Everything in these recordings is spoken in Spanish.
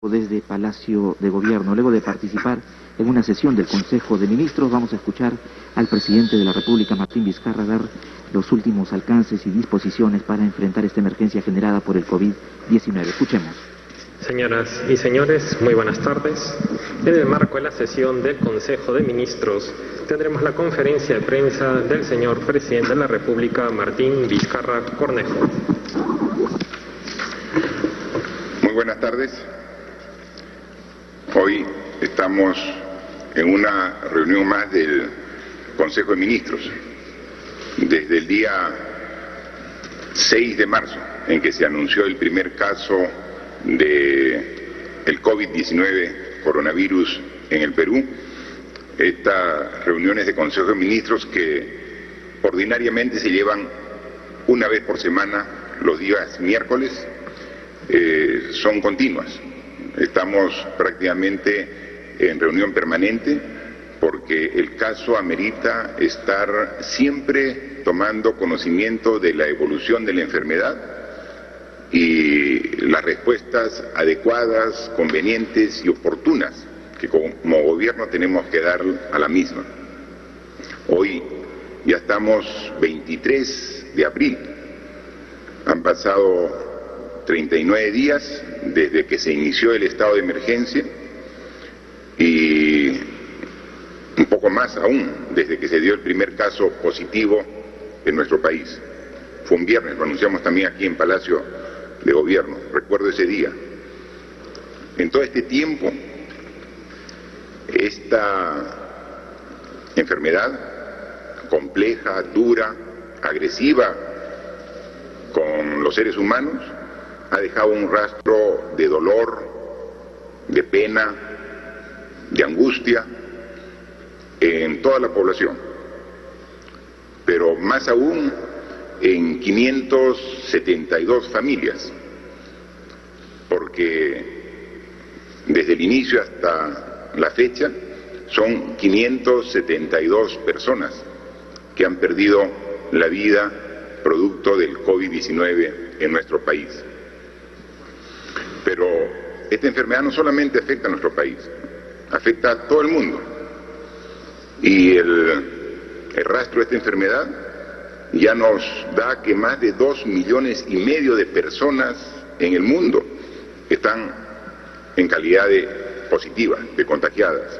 Desde Palacio de Gobierno. Luego de participar en una sesión del Consejo de Ministros, vamos a escuchar al presidente de la República, Martín Vizcarra, dar los últimos alcances y disposiciones para enfrentar esta emergencia generada por el COVID-19. Escuchemos. Señoras y señores, muy buenas tardes. En el marco de la sesión del Consejo de Ministros, tendremos la conferencia de prensa del señor presidente de la República, Martín Vizcarra Cornejo. Muy buenas tardes. Hoy estamos en una reunión más del Consejo de Ministros. Desde el día 6 de marzo, en que se anunció el primer caso del COVID-19 coronavirus en el Perú, estas reuniones de Consejo de Ministros que ordinariamente se llevan una vez por semana, los días miércoles, son continuas. Estamos prácticamente en reunión permanente porque el caso amerita estar siempre tomando conocimiento de la evolución de la enfermedad y las respuestas adecuadas, convenientes y oportunas que como gobierno tenemos que dar a la misma. Hoy ya estamos 23 de abril, han pasado 39 días desde que se inició el estado de emergencia y un poco más aún desde que se dio el primer caso positivo en nuestro país. Fue un viernes, lo anunciamos también aquí en Palacio de Gobierno, recuerdo ese día. En todo este tiempo, esta enfermedad compleja, dura, agresiva con los seres humanos, ha dejado un rastro de dolor, de pena, de angustia en toda la población, pero más aún en 572 familias, porque desde el inicio hasta la fecha son 572 personas que han perdido la vida producto del COVID-19 en nuestro país. Pero esta enfermedad no solamente afecta a nuestro país, afecta a todo el mundo. Y el rastro de esta enfermedad ya nos da que más de 2,5 millones de personas en el mundo están en calidad de positivas, de contagiadas.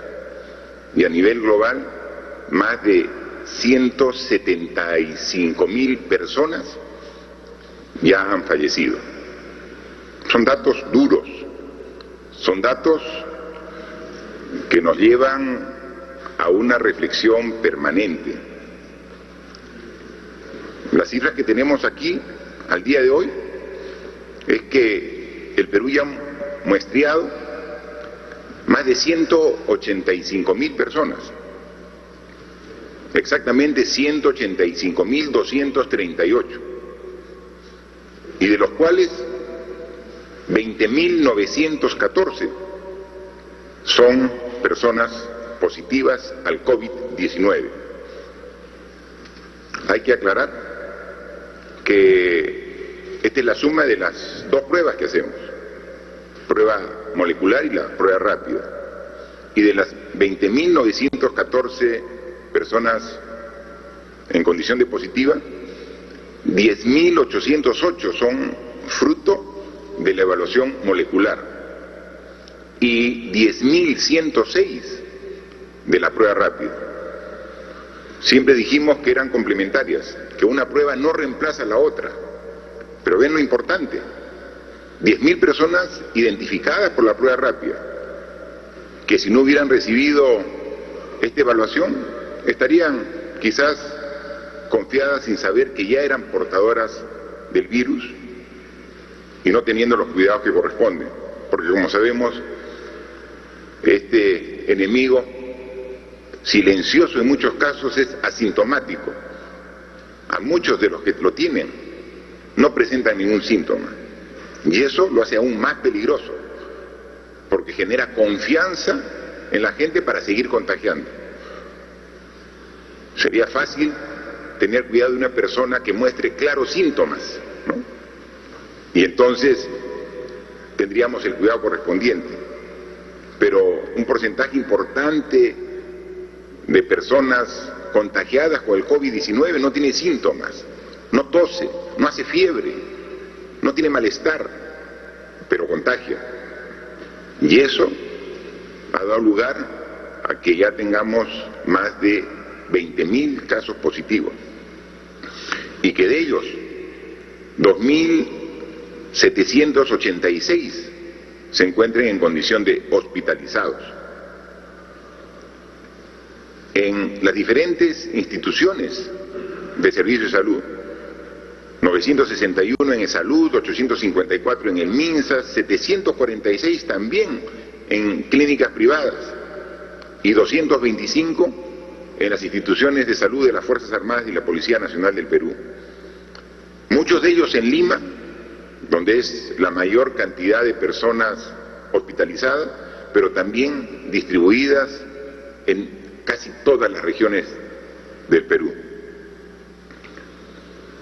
Y a nivel global, más de 175,000 personas ya han fallecido. Son datos duros, son datos que nos llevan a una reflexión permanente. Las cifras que tenemos aquí al día de hoy es que el Perú ya ha muestreado más de 185,000 personas, exactamente 185,238, y de los cuales 20,914 son personas positivas al COVID-19. Hay que aclarar que esta es la suma de las dos pruebas que hacemos, prueba molecular y la prueba rápida. Y de las 20,914 personas en condición de positiva, 10,808 son fruto de la evaluación molecular y 10,106 de la prueba rápida. Siempre dijimos que eran complementarias, que una prueba no reemplaza a la otra, pero ven lo importante, 10,000 personas identificadas por la prueba rápida, que si no hubieran recibido esta evaluación, estarían quizás confiadas sin saber que ya eran portadoras del virus y no teniendo los cuidados que corresponden, porque como sabemos, este enemigo silencioso en muchos casos es asintomático. A muchos de los que lo tienen no presentan ningún síntoma, y eso lo hace aún más peligroso, porque genera confianza en la gente para seguir contagiando. Sería fácil tener cuidado de una persona que muestre claros síntomas, ¿no? Y entonces tendríamos el cuidado correspondiente. Pero un porcentaje importante de personas contagiadas con el COVID-19 no tiene síntomas, no tose, no hace fiebre, no tiene malestar, pero contagia. Y eso ha dado lugar a que ya tengamos más de 20.000 casos positivos y que de ellos 2.786 se encuentren en condición de hospitalizados. En las diferentes instituciones de servicio de salud, 961 en salud, 854 en el MINSA, 746 también en clínicas privadas y 225 en las instituciones de salud de las Fuerzas Armadas y la Policía Nacional del Perú. Muchos de ellos en Lima, donde es la mayor cantidad de personas hospitalizadas, pero también distribuidas en casi todas las regiones del Perú.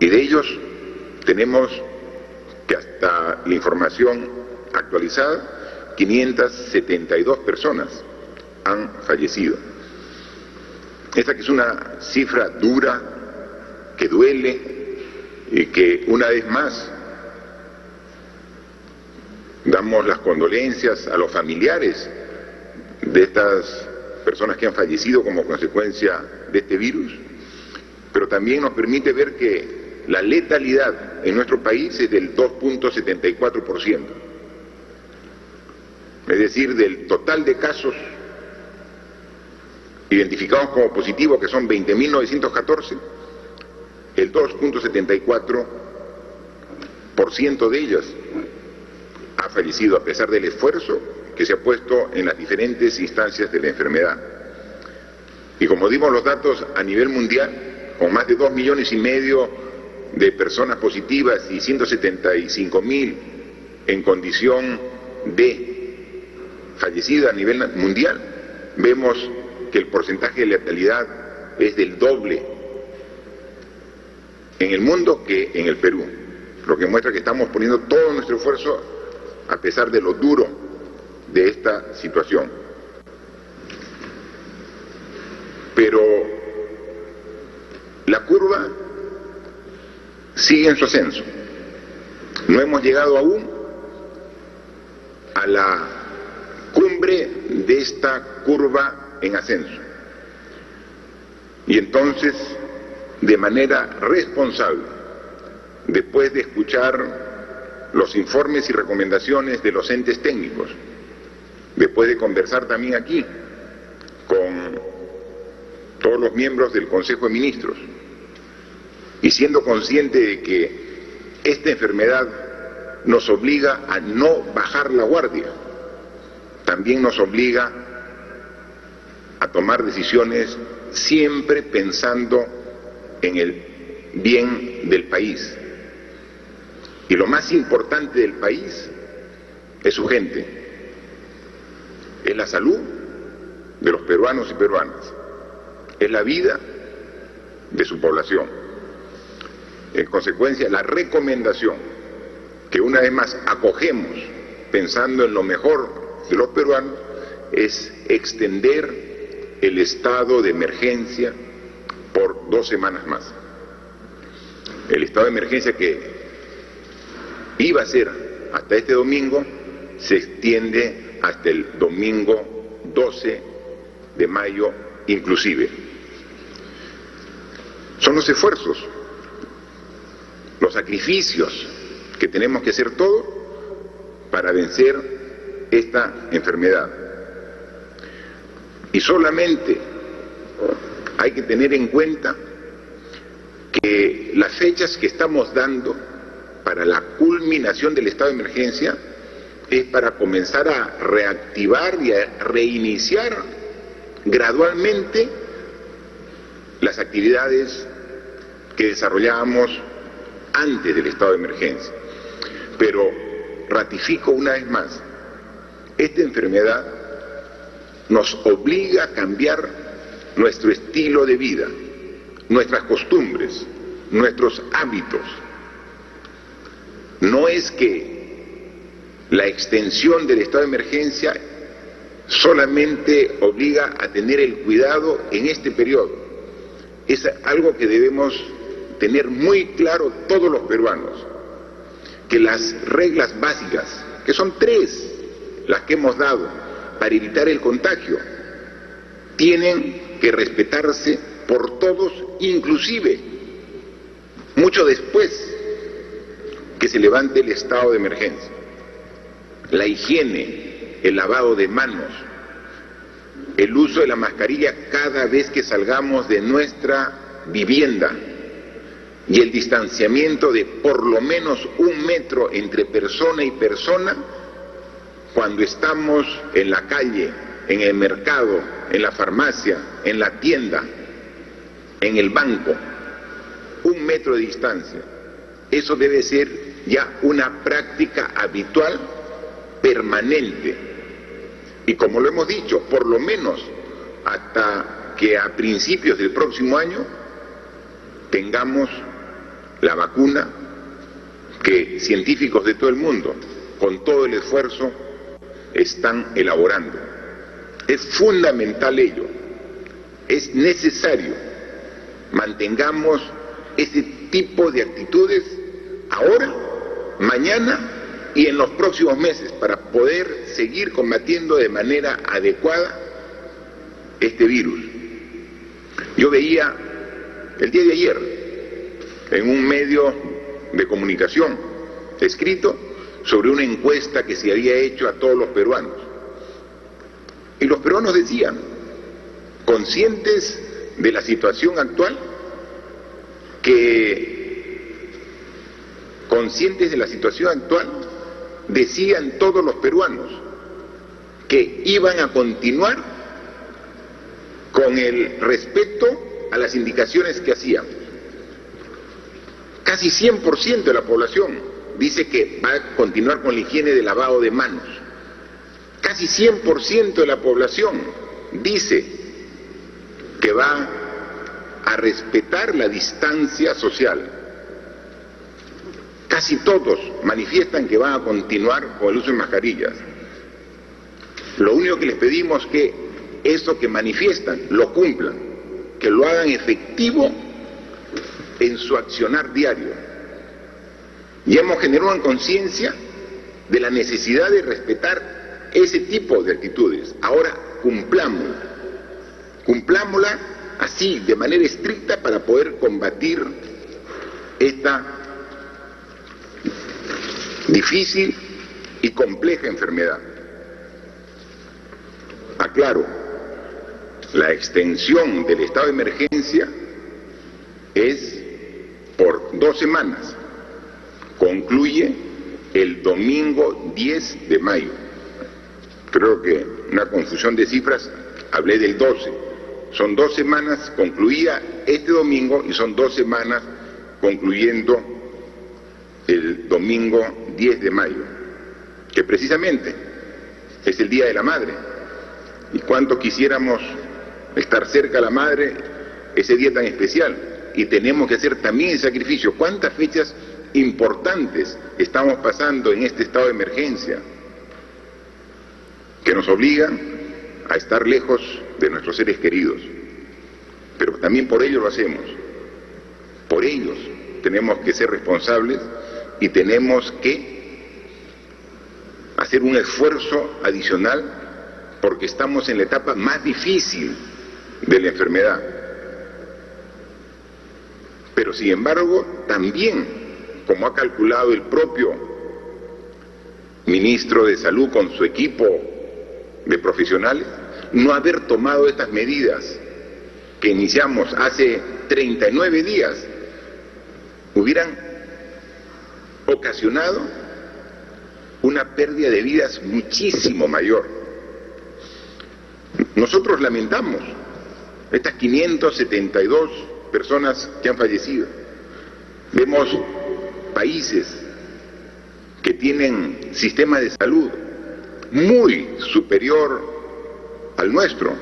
Y de ellos tenemos que hasta la información actualizada, 572 personas han fallecido. Esta que es una cifra dura, que duele y que una vez más damos las condolencias a los familiares de estas personas que han fallecido como consecuencia de este virus, pero también nos permite ver que la letalidad en nuestro país es del 2.74%. Es decir, del total de casos identificados como positivos, que son 20.914, el 2.74% de ellas ha fallecido a pesar del esfuerzo que se ha puesto en las diferentes instancias de la enfermedad. Y como dimos los datos a nivel mundial, con más de 2,5 millones de personas positivas y 175.000 en condición de fallecida a nivel mundial, vemos que el porcentaje de letalidad es del doble en el mundo que en el Perú, lo que muestra que estamos poniendo todo nuestro esfuerzo a pesar de lo duro de esta situación. Pero la curva sigue en su ascenso. No hemos llegado aún a la cumbre de esta curva en ascenso. Y entonces, de manera responsable, después de escuchar los informes y recomendaciones de los entes técnicos, después de conversar también aquí con todos los miembros del Consejo de Ministros, y siendo consciente de que esta enfermedad nos obliga a no bajar la guardia, también nos obliga a tomar decisiones siempre pensando en el bien del país. Y lo más importante del país es su gente, es la salud de los peruanos y peruanas, es la vida de su población. En consecuencia, la recomendación que una vez más acogemos pensando en lo mejor de los peruanos es extender el estado de emergencia por 2 semanas más. El estado de emergencia que iba a ser hasta este domingo se extiende hasta el domingo 12 de mayo inclusive. Son los esfuerzos, los sacrificios que tenemos que hacer todos para vencer esta enfermedad. Y solamente hay que tener en cuenta que las fechas que estamos dando para la culminación del estado de emergencia es para comenzar a reactivar y a reiniciar gradualmente las actividades que desarrollábamos antes del estado de emergencia. Pero ratifico una vez más, esta enfermedad nos obliga a cambiar nuestro estilo de vida, nuestras costumbres, nuestros hábitos. No es que La extensión del estado de emergencia solamente obliga a tener el cuidado en este periodo. Es algo que debemos tener muy claro todos los peruanos, que las reglas básicas, que son 3 las que hemos dado para evitar el contagio, tienen que respetarse por todos, inclusive mucho después que se levante el estado de emergencia. La higiene, el lavado de manos, el uso de la mascarilla cada vez que salgamos de nuestra vivienda y el distanciamiento de por lo menos 1 metro entre persona y persona cuando estamos en la calle, en el mercado, en la farmacia, en la tienda, en el banco. 1 metro de distancia. Eso debe ser ya una práctica habitual, permanente. Y como lo hemos dicho, por lo menos hasta que a principios del próximo año tengamos la vacuna que científicos de todo el mundo, con todo el esfuerzo, están elaborando. Es fundamental ello, es necesario. Mantengamos ese tipo de actitudes ahora, mañana y en los próximos meses para poder seguir combatiendo de manera adecuada este virus. Yo veía el día de ayer en un medio de comunicación escrito sobre una encuesta que se había hecho a todos los peruanos. Y los peruanos decían, conscientes de la situación actual, decían todos los peruanos que iban a continuar con el respeto a las indicaciones que hacíamos. Casi 100% de la población dice que va a continuar con la higiene de lavado de manos. Casi 100% de la población dice que va a respetar la distancia social. Casi todos manifiestan que van a continuar con el uso de mascarillas. Lo único que les pedimos es que eso que manifiestan lo cumplan, que lo hagan efectivo en su accionar diario. Ya hemos generado una conciencia de la necesidad de respetar ese tipo de actitudes. Ahora cumplámosla así, de manera estricta, para poder combatir esta difícil y compleja enfermedad. Aclaro, la extensión del estado de emergencia es por 2 semanas. Concluye el domingo 10 de mayo. Creo que una confusión de cifras, hablé del 12. Son 2 semanas, concluía este domingo y son 2 semanas concluyendo el domingo 10 de mayo, que precisamente es el Día de la Madre. Y cuánto quisiéramos estar cerca de la Madre ese día tan especial. Y tenemos que hacer también el sacrificio. ¿Cuántas fechas importantes estamos pasando en este estado de emergencia que nos obligan a estar lejos de nuestros seres queridos? Pero también por ellos lo hacemos. Por ellos tenemos que ser responsables y tenemos que hacer un esfuerzo adicional porque estamos en la etapa más difícil de la enfermedad. Pero sin embargo, también, como ha calculado el propio ministro de Salud con su equipo de profesionales, no haber tomado estas medidas que iniciamos hace 39 días hubieran ocasionado una pérdida de vidas muchísimo mayor. Nosotros lamentamos estas 572 personas que han fallecido. Vemos países que tienen sistemas de salud muy superior al nuestro,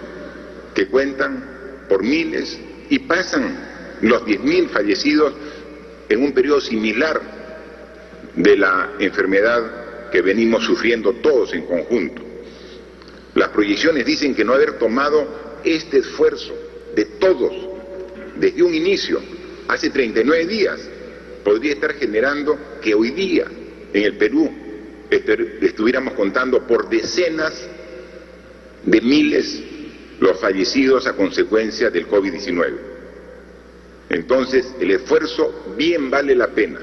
que cuentan por miles y pasan los 10.000 fallecidos en un periodo similar de la enfermedad que venimos sufriendo todos en conjunto. Las proyecciones dicen que no haber tomado este esfuerzo de todos desde un inicio, hace 39 días, podría estar generando que hoy día en el Perú estuviéramos contando por decenas de miles los fallecidos a consecuencia del COVID-19. Entonces, el esfuerzo bien vale la pena,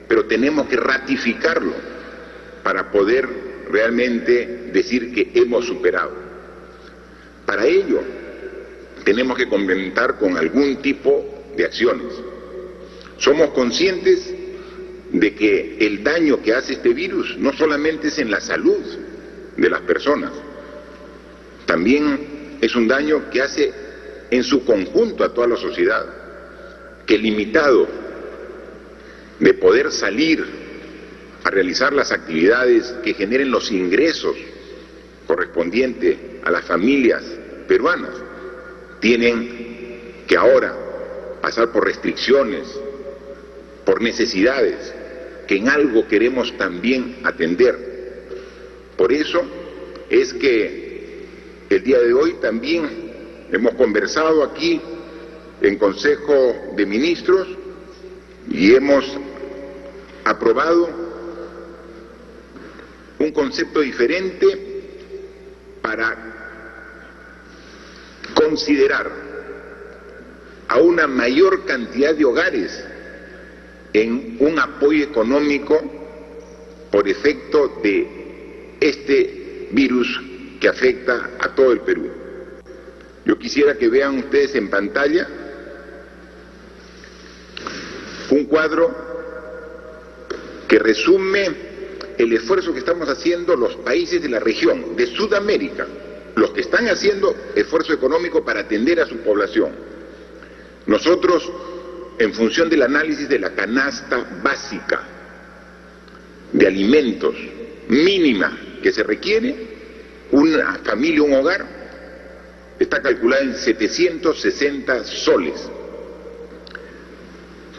pero tenemos que ratificarlo para poder realmente decir que hemos superado. Para ello, tenemos que contar con algún tipo de acciones. Somos conscientes de que el daño que hace este virus no solamente es en la salud de las personas, también es un daño que hace en su conjunto a toda la sociedad, que limitado de poder salir a realizar las actividades que generen los ingresos correspondientes a las familias peruanas, tienen que ahora pasar por restricciones, por necesidades que en algo queremos también atender. Por eso es que el día de hoy también hemos conversado aquí en Consejo de Ministros y hemos aprobado un concepto diferente para considerar a una mayor cantidad de hogares en un apoyo económico por efecto de este virus que afecta a todo el Perú. Yo quisiera que vean ustedes en pantalla un cuadro que resume el esfuerzo que estamos haciendo los países de la región, de Sudamérica, los que están haciendo esfuerzo económico para atender a su población. Nosotros, en función del análisis de la canasta básica de alimentos mínima que se requiere, una familia, un hogar, está calculada en 760 soles.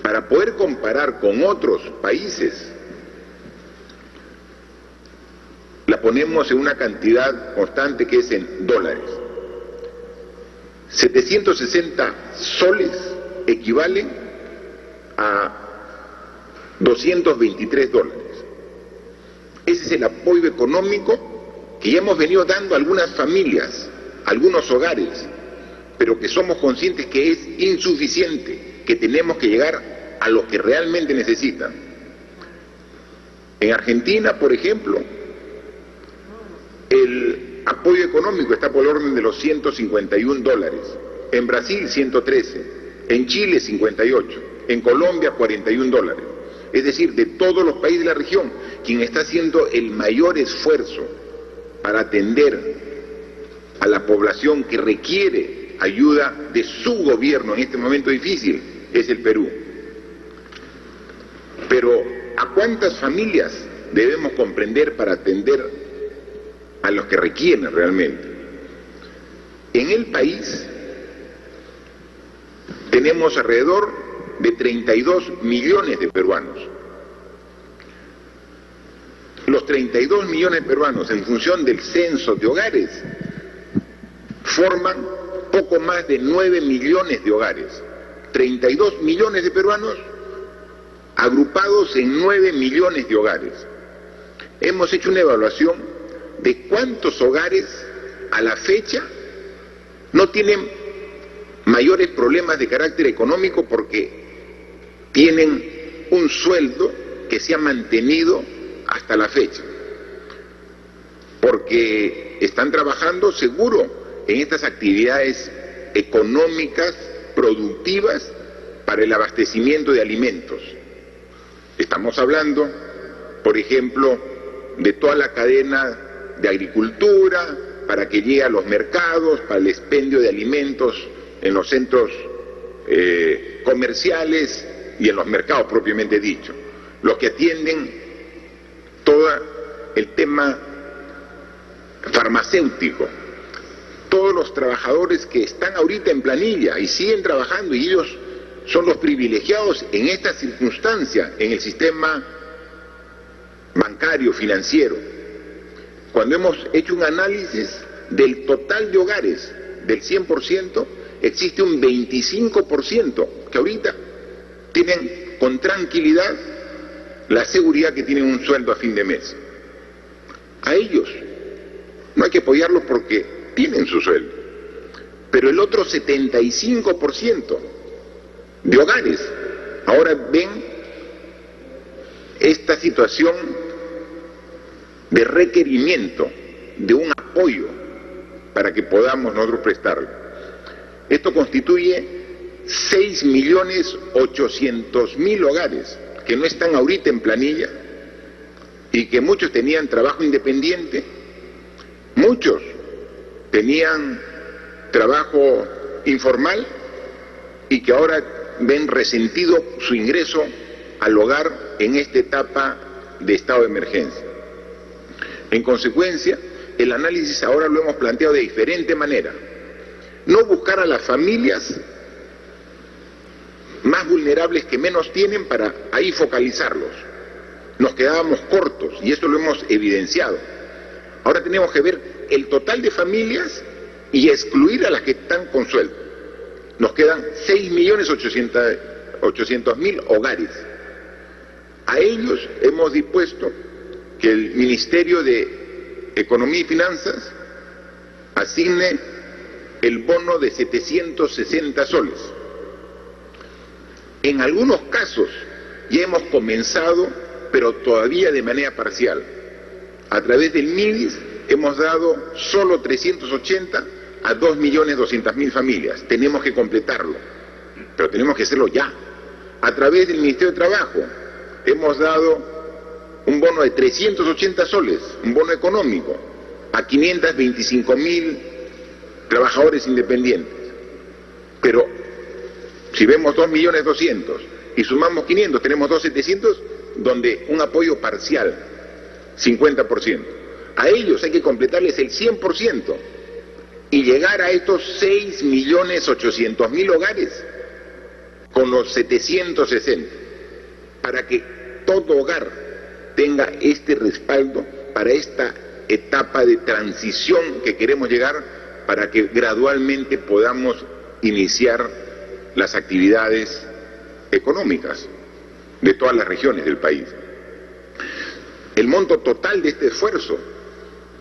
Para poder comparar con otros países, la ponemos en una cantidad constante que es en dólares. 760 soles equivalen a 223 dólares. Ese es el apoyo económico que ya hemos venido dando a algunas familias, a algunos hogares, pero que somos conscientes que es insuficiente, que tenemos que llegar a los que realmente necesitan. En Argentina, por ejemplo, el apoyo económico está por el orden de los 151 dólares, en Brasil 113, en Chile 58, en Colombia 41 dólares. Es decir, de todos los países de la región, quien está haciendo el mayor esfuerzo para atender a la población que requiere ayuda de su gobierno en este momento difícil es el Perú. Pero ¿a cuántas familias debemos comprender para atender a los que requieren realmente? En el país tenemos alrededor de 32 millones de peruanos. Los 32 millones de peruanos, en función del censo de hogares, forman poco más de 9 millones de hogares. 32 millones de peruanos agrupados en 9 millones de hogares. Hemos hecho una evaluación de cuántos hogares a la fecha no tienen mayores problemas de carácter económico porque tienen un sueldo que se ha mantenido hasta la fecha, porque están trabajando seguro en estas actividades económicas, productivas, para el abastecimiento de alimentos. Estamos hablando, por ejemplo, de toda la cadena de agricultura, para que llegue a los mercados, para el expendio de alimentos en los centros comerciales y en los mercados propiamente dicho. Los que atienden todo el tema farmacéutico, todos los trabajadores que están ahorita en planilla y siguen trabajando, y ellos son los privilegiados en esta circunstancia en el sistema bancario. bancario, financiero. Cuando hemos hecho un análisis del total de hogares, del 100%, existe un 25% que ahorita tienen con tranquilidad la seguridad que tienen un sueldo a fin de mes. A ellos no hay que apoyarlos porque tienen su sueldo, pero el otro 75% de hogares ahora ven esta situación de requerimiento de un apoyo para que podamos nosotros prestarlo. Esto constituye 6.800.000 hogares que no están ahorita en planilla y que muchos tenían trabajo independiente, muchos tenían trabajo informal y que ahora ven resentido su ingreso al hogar en esta etapa de estado de emergencia. En consecuencia, el análisis ahora lo hemos planteado de diferente manera. No buscar a las familias más vulnerables que menos tienen para ahí focalizarlos. Nos quedábamos cortos y esto lo hemos evidenciado. Ahora tenemos que ver el total de familias y excluir a las que están con sueldo. Nos quedan 6.800.000 hogares. A ellos hemos dispuesto que el Ministerio de Economía y Finanzas asigne el bono de 760 soles. En algunos casos ya hemos comenzado, pero todavía de manera parcial. A través del MIDIS hemos dado solo 380 a 2.200.000 familias. Tenemos que completarlo, pero tenemos que hacerlo ya. A través del Ministerio de Trabajo hemos dado un bono de 380 soles, un bono económico, a 525.000 trabajadores independientes. Pero si vemos 2.200.000 y sumamos 500, tenemos 2.700.000, donde un apoyo parcial, 50%. A ellos hay que completarles el 100% y llegar a estos 6.800.000 hogares con los 760, para que todo hogar tenga este respaldo para esta etapa de transición que queremos llegar, para que gradualmente podamos iniciar las actividades económicas de todas las regiones del país. El monto total de este esfuerzo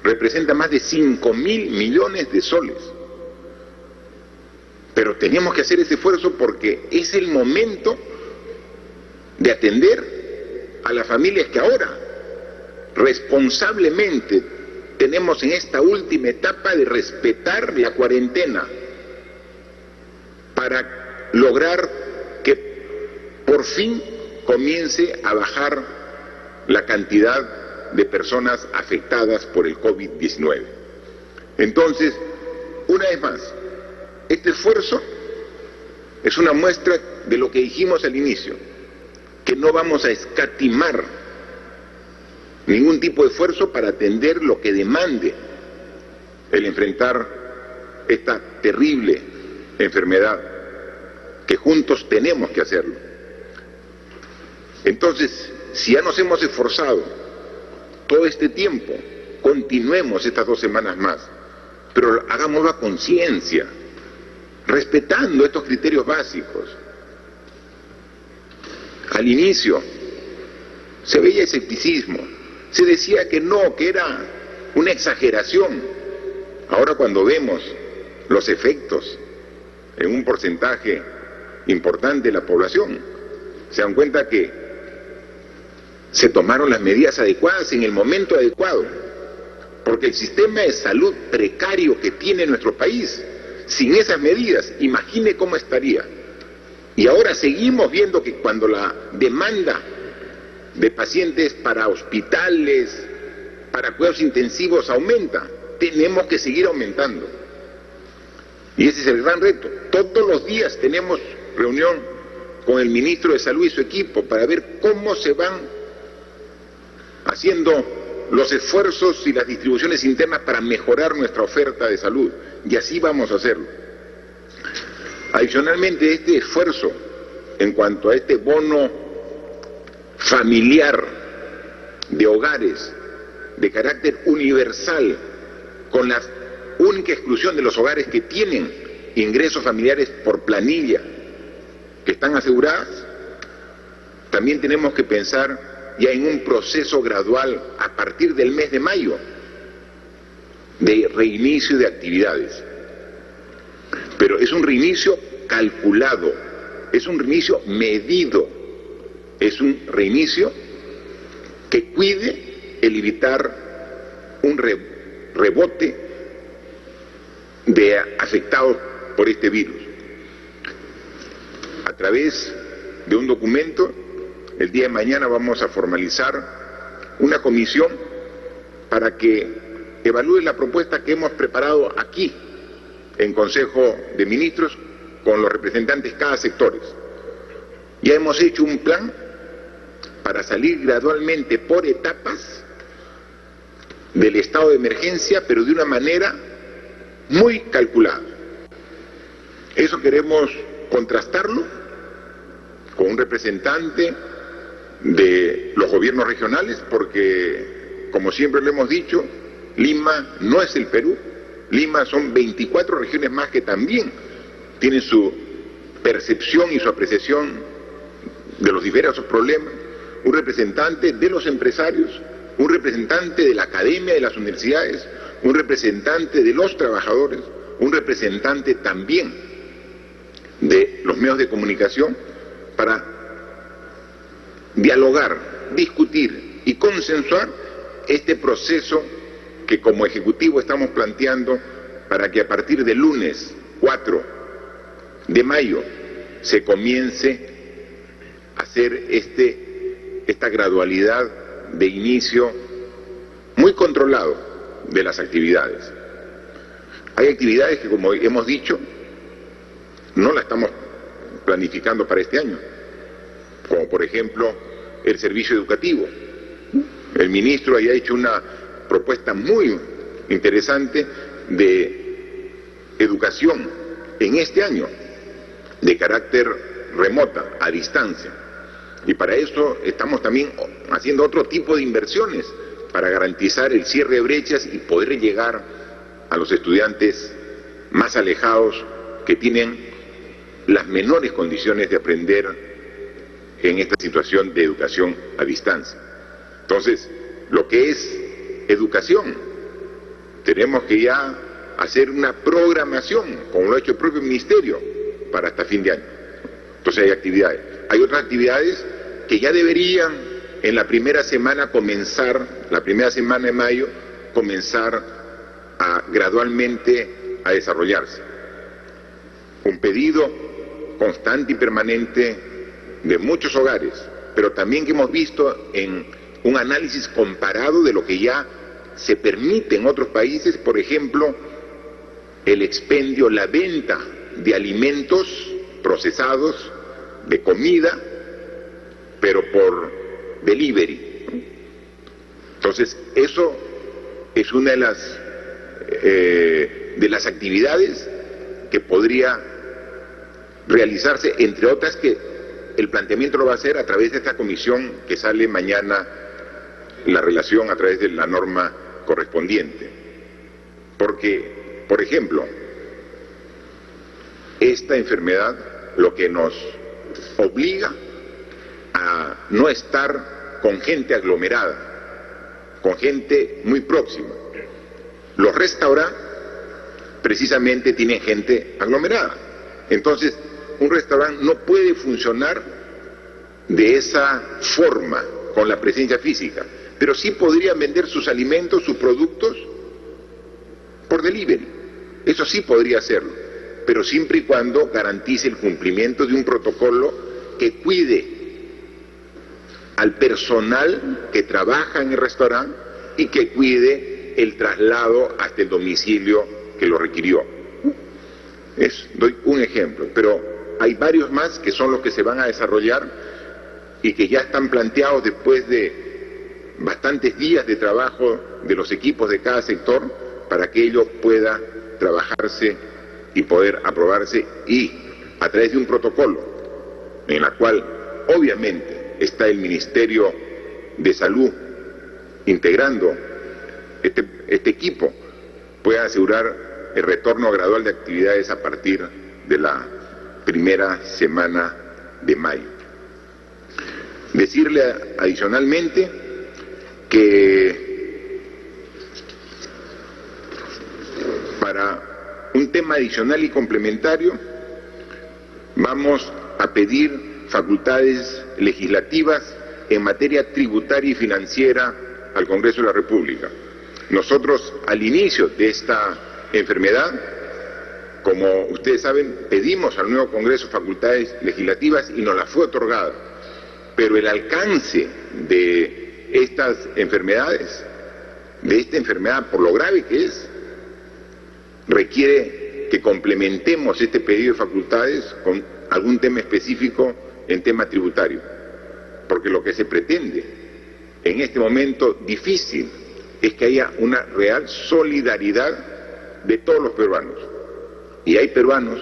representa más de 5.000 millones de soles. Pero tenemos que hacer ese esfuerzo porque es el momento de atender a las familias que ahora responsablemente tenemos en esta última etapa de respetar la cuarentena para lograr que por fin comience a bajar la cantidad de personas afectadas por el COVID-19. Entonces, una vez más, este esfuerzo es una muestra de lo que dijimos al inicio, que no vamos a escatimar ningún tipo de esfuerzo para atender lo que demande el enfrentar esta terrible enfermedad, que juntos tenemos que hacerlo. Entonces, si ya nos hemos esforzado todo este tiempo, continuemos estas 2 semanas más, pero hagámoslo a conciencia, respetando estos criterios básicos. Al inicio se veía escepticismo, se decía que no, que era una exageración. Ahora cuando vemos los efectos en un porcentaje importante de la población, se dan cuenta que se tomaron las medidas adecuadas en el momento adecuado, porque el sistema de salud precario que tiene nuestro país, sin esas medidas, imagine cómo estaría. Y ahora seguimos viendo que cuando la demanda de pacientes para hospitales, para cuidados intensivos aumenta, tenemos que seguir aumentando. Y ese es el gran reto. Todos los días tenemos reunión con el ministro de Salud y su equipo para ver cómo se van haciendo los esfuerzos y las distribuciones internas para mejorar nuestra oferta de salud. Y así vamos a hacerlo. Adicionalmente, este esfuerzo en cuanto a este bono familiar de hogares de carácter universal, con la única exclusión de los hogares que tienen ingresos familiares por planilla, que están aseguradas, también tenemos que pensar ya en un proceso gradual a partir del mes de mayo de reinicio de actividades. Pero es un reinicio calculado, es un reinicio medido, es un reinicio que cuide el evitar un rebote de afectados por este virus. A través de un documento, el día de mañana vamos a formalizar una comisión para que evalúe la propuesta que hemos preparado aquí en Consejo de Ministros con los representantes de cada sector. Ya hemos hecho un plan para salir gradualmente por etapas del estado de emergencia, pero de una manera muy calculada. Eso queremos contrastarlo con un representante de los gobiernos regionales, porque, como siempre lo hemos dicho, Lima no es el Perú. Lima son 24 regiones más que también tienen su percepción y su apreciación de los diversos problemas. Un representante de los empresarios, un representante de la academia, de las universidades, un representante de los trabajadores, un representante también de los medios de comunicación, para dialogar, discutir y consensuar este proceso que como Ejecutivo estamos planteando para que a partir del lunes 4 de mayo se comience a hacer esta gradualidad de inicio muy controlado de las actividades. Hay actividades que, como hemos dicho, no la estamos planificando para este año, como por ejemplo el servicio educativo. El ministro haya hecho una propuesta muy interesante de educación en este año, de carácter remota, a distancia. Y para eso estamos también haciendo otro tipo de inversiones para garantizar el cierre de brechas y poder llegar a los estudiantes más alejados que tienen las menores condiciones de aprender en esta situación de educación a distancia. Entonces, lo que es educación, tenemos que ya hacer una programación, como lo ha hecho el propio Ministerio, para hasta fin de año. Entonces hay actividades. Hay otras actividades que ya deberían en la primera semana comenzar, la primera semana de mayo, comenzar a gradualmente a desarrollarse. Un pedido constante y permanente de muchos hogares, pero también que hemos visto en un análisis comparado de lo que ya se permite en otros países, por ejemplo, el expendio, la venta de alimentos procesados, de comida, pero por delivery. Entonces, eso es una de las actividades que podría realizarse, entre otras que el planteamiento lo va a hacer a través de esta comisión que sale mañana, la relación a través de la norma correspondiente. Porque, por ejemplo, esta enfermedad lo que nos obliga a no estar con gente aglomerada, con gente muy próxima. Los restaurantes precisamente tienen gente aglomerada. Entonces, un restaurante no puede funcionar de esa forma, con la presencia física, pero sí podrían vender sus alimentos, sus productos, por delivery. Eso sí podría hacerlo, pero siempre y cuando garantice el cumplimiento de un protocolo que cuide al personal que trabaja en el restaurante y que cuide el traslado hasta el domicilio que lo requirió. Doy un ejemplo, pero hay varios más que son los que se van a desarrollar y que ya están planteados después de bastantes días de trabajo de los equipos de cada sector para que ello pueda trabajarse y poder aprobarse, y a través de un protocolo en la cual obviamente está el Ministerio de Salud integrando este equipo, pueda asegurar el retorno gradual de actividades a partir de la primera semana de mayo. Decirle adicionalmente que para un tema adicional y complementario vamos a pedir facultades legislativas en materia tributaria y financiera al Congreso de la República. Nosotros, al inicio de esta enfermedad, como ustedes saben, pedimos al nuevo Congreso facultades legislativas y nos las fue otorgada. Pero el alcance de estas enfermedades, de esta enfermedad por lo grave que es, requiere que complementemos este pedido de facultades con algún tema específico en tema tributario. Porque lo que se pretende en este momento difícil es que haya una real solidaridad de todos los peruanos. Y hay peruanos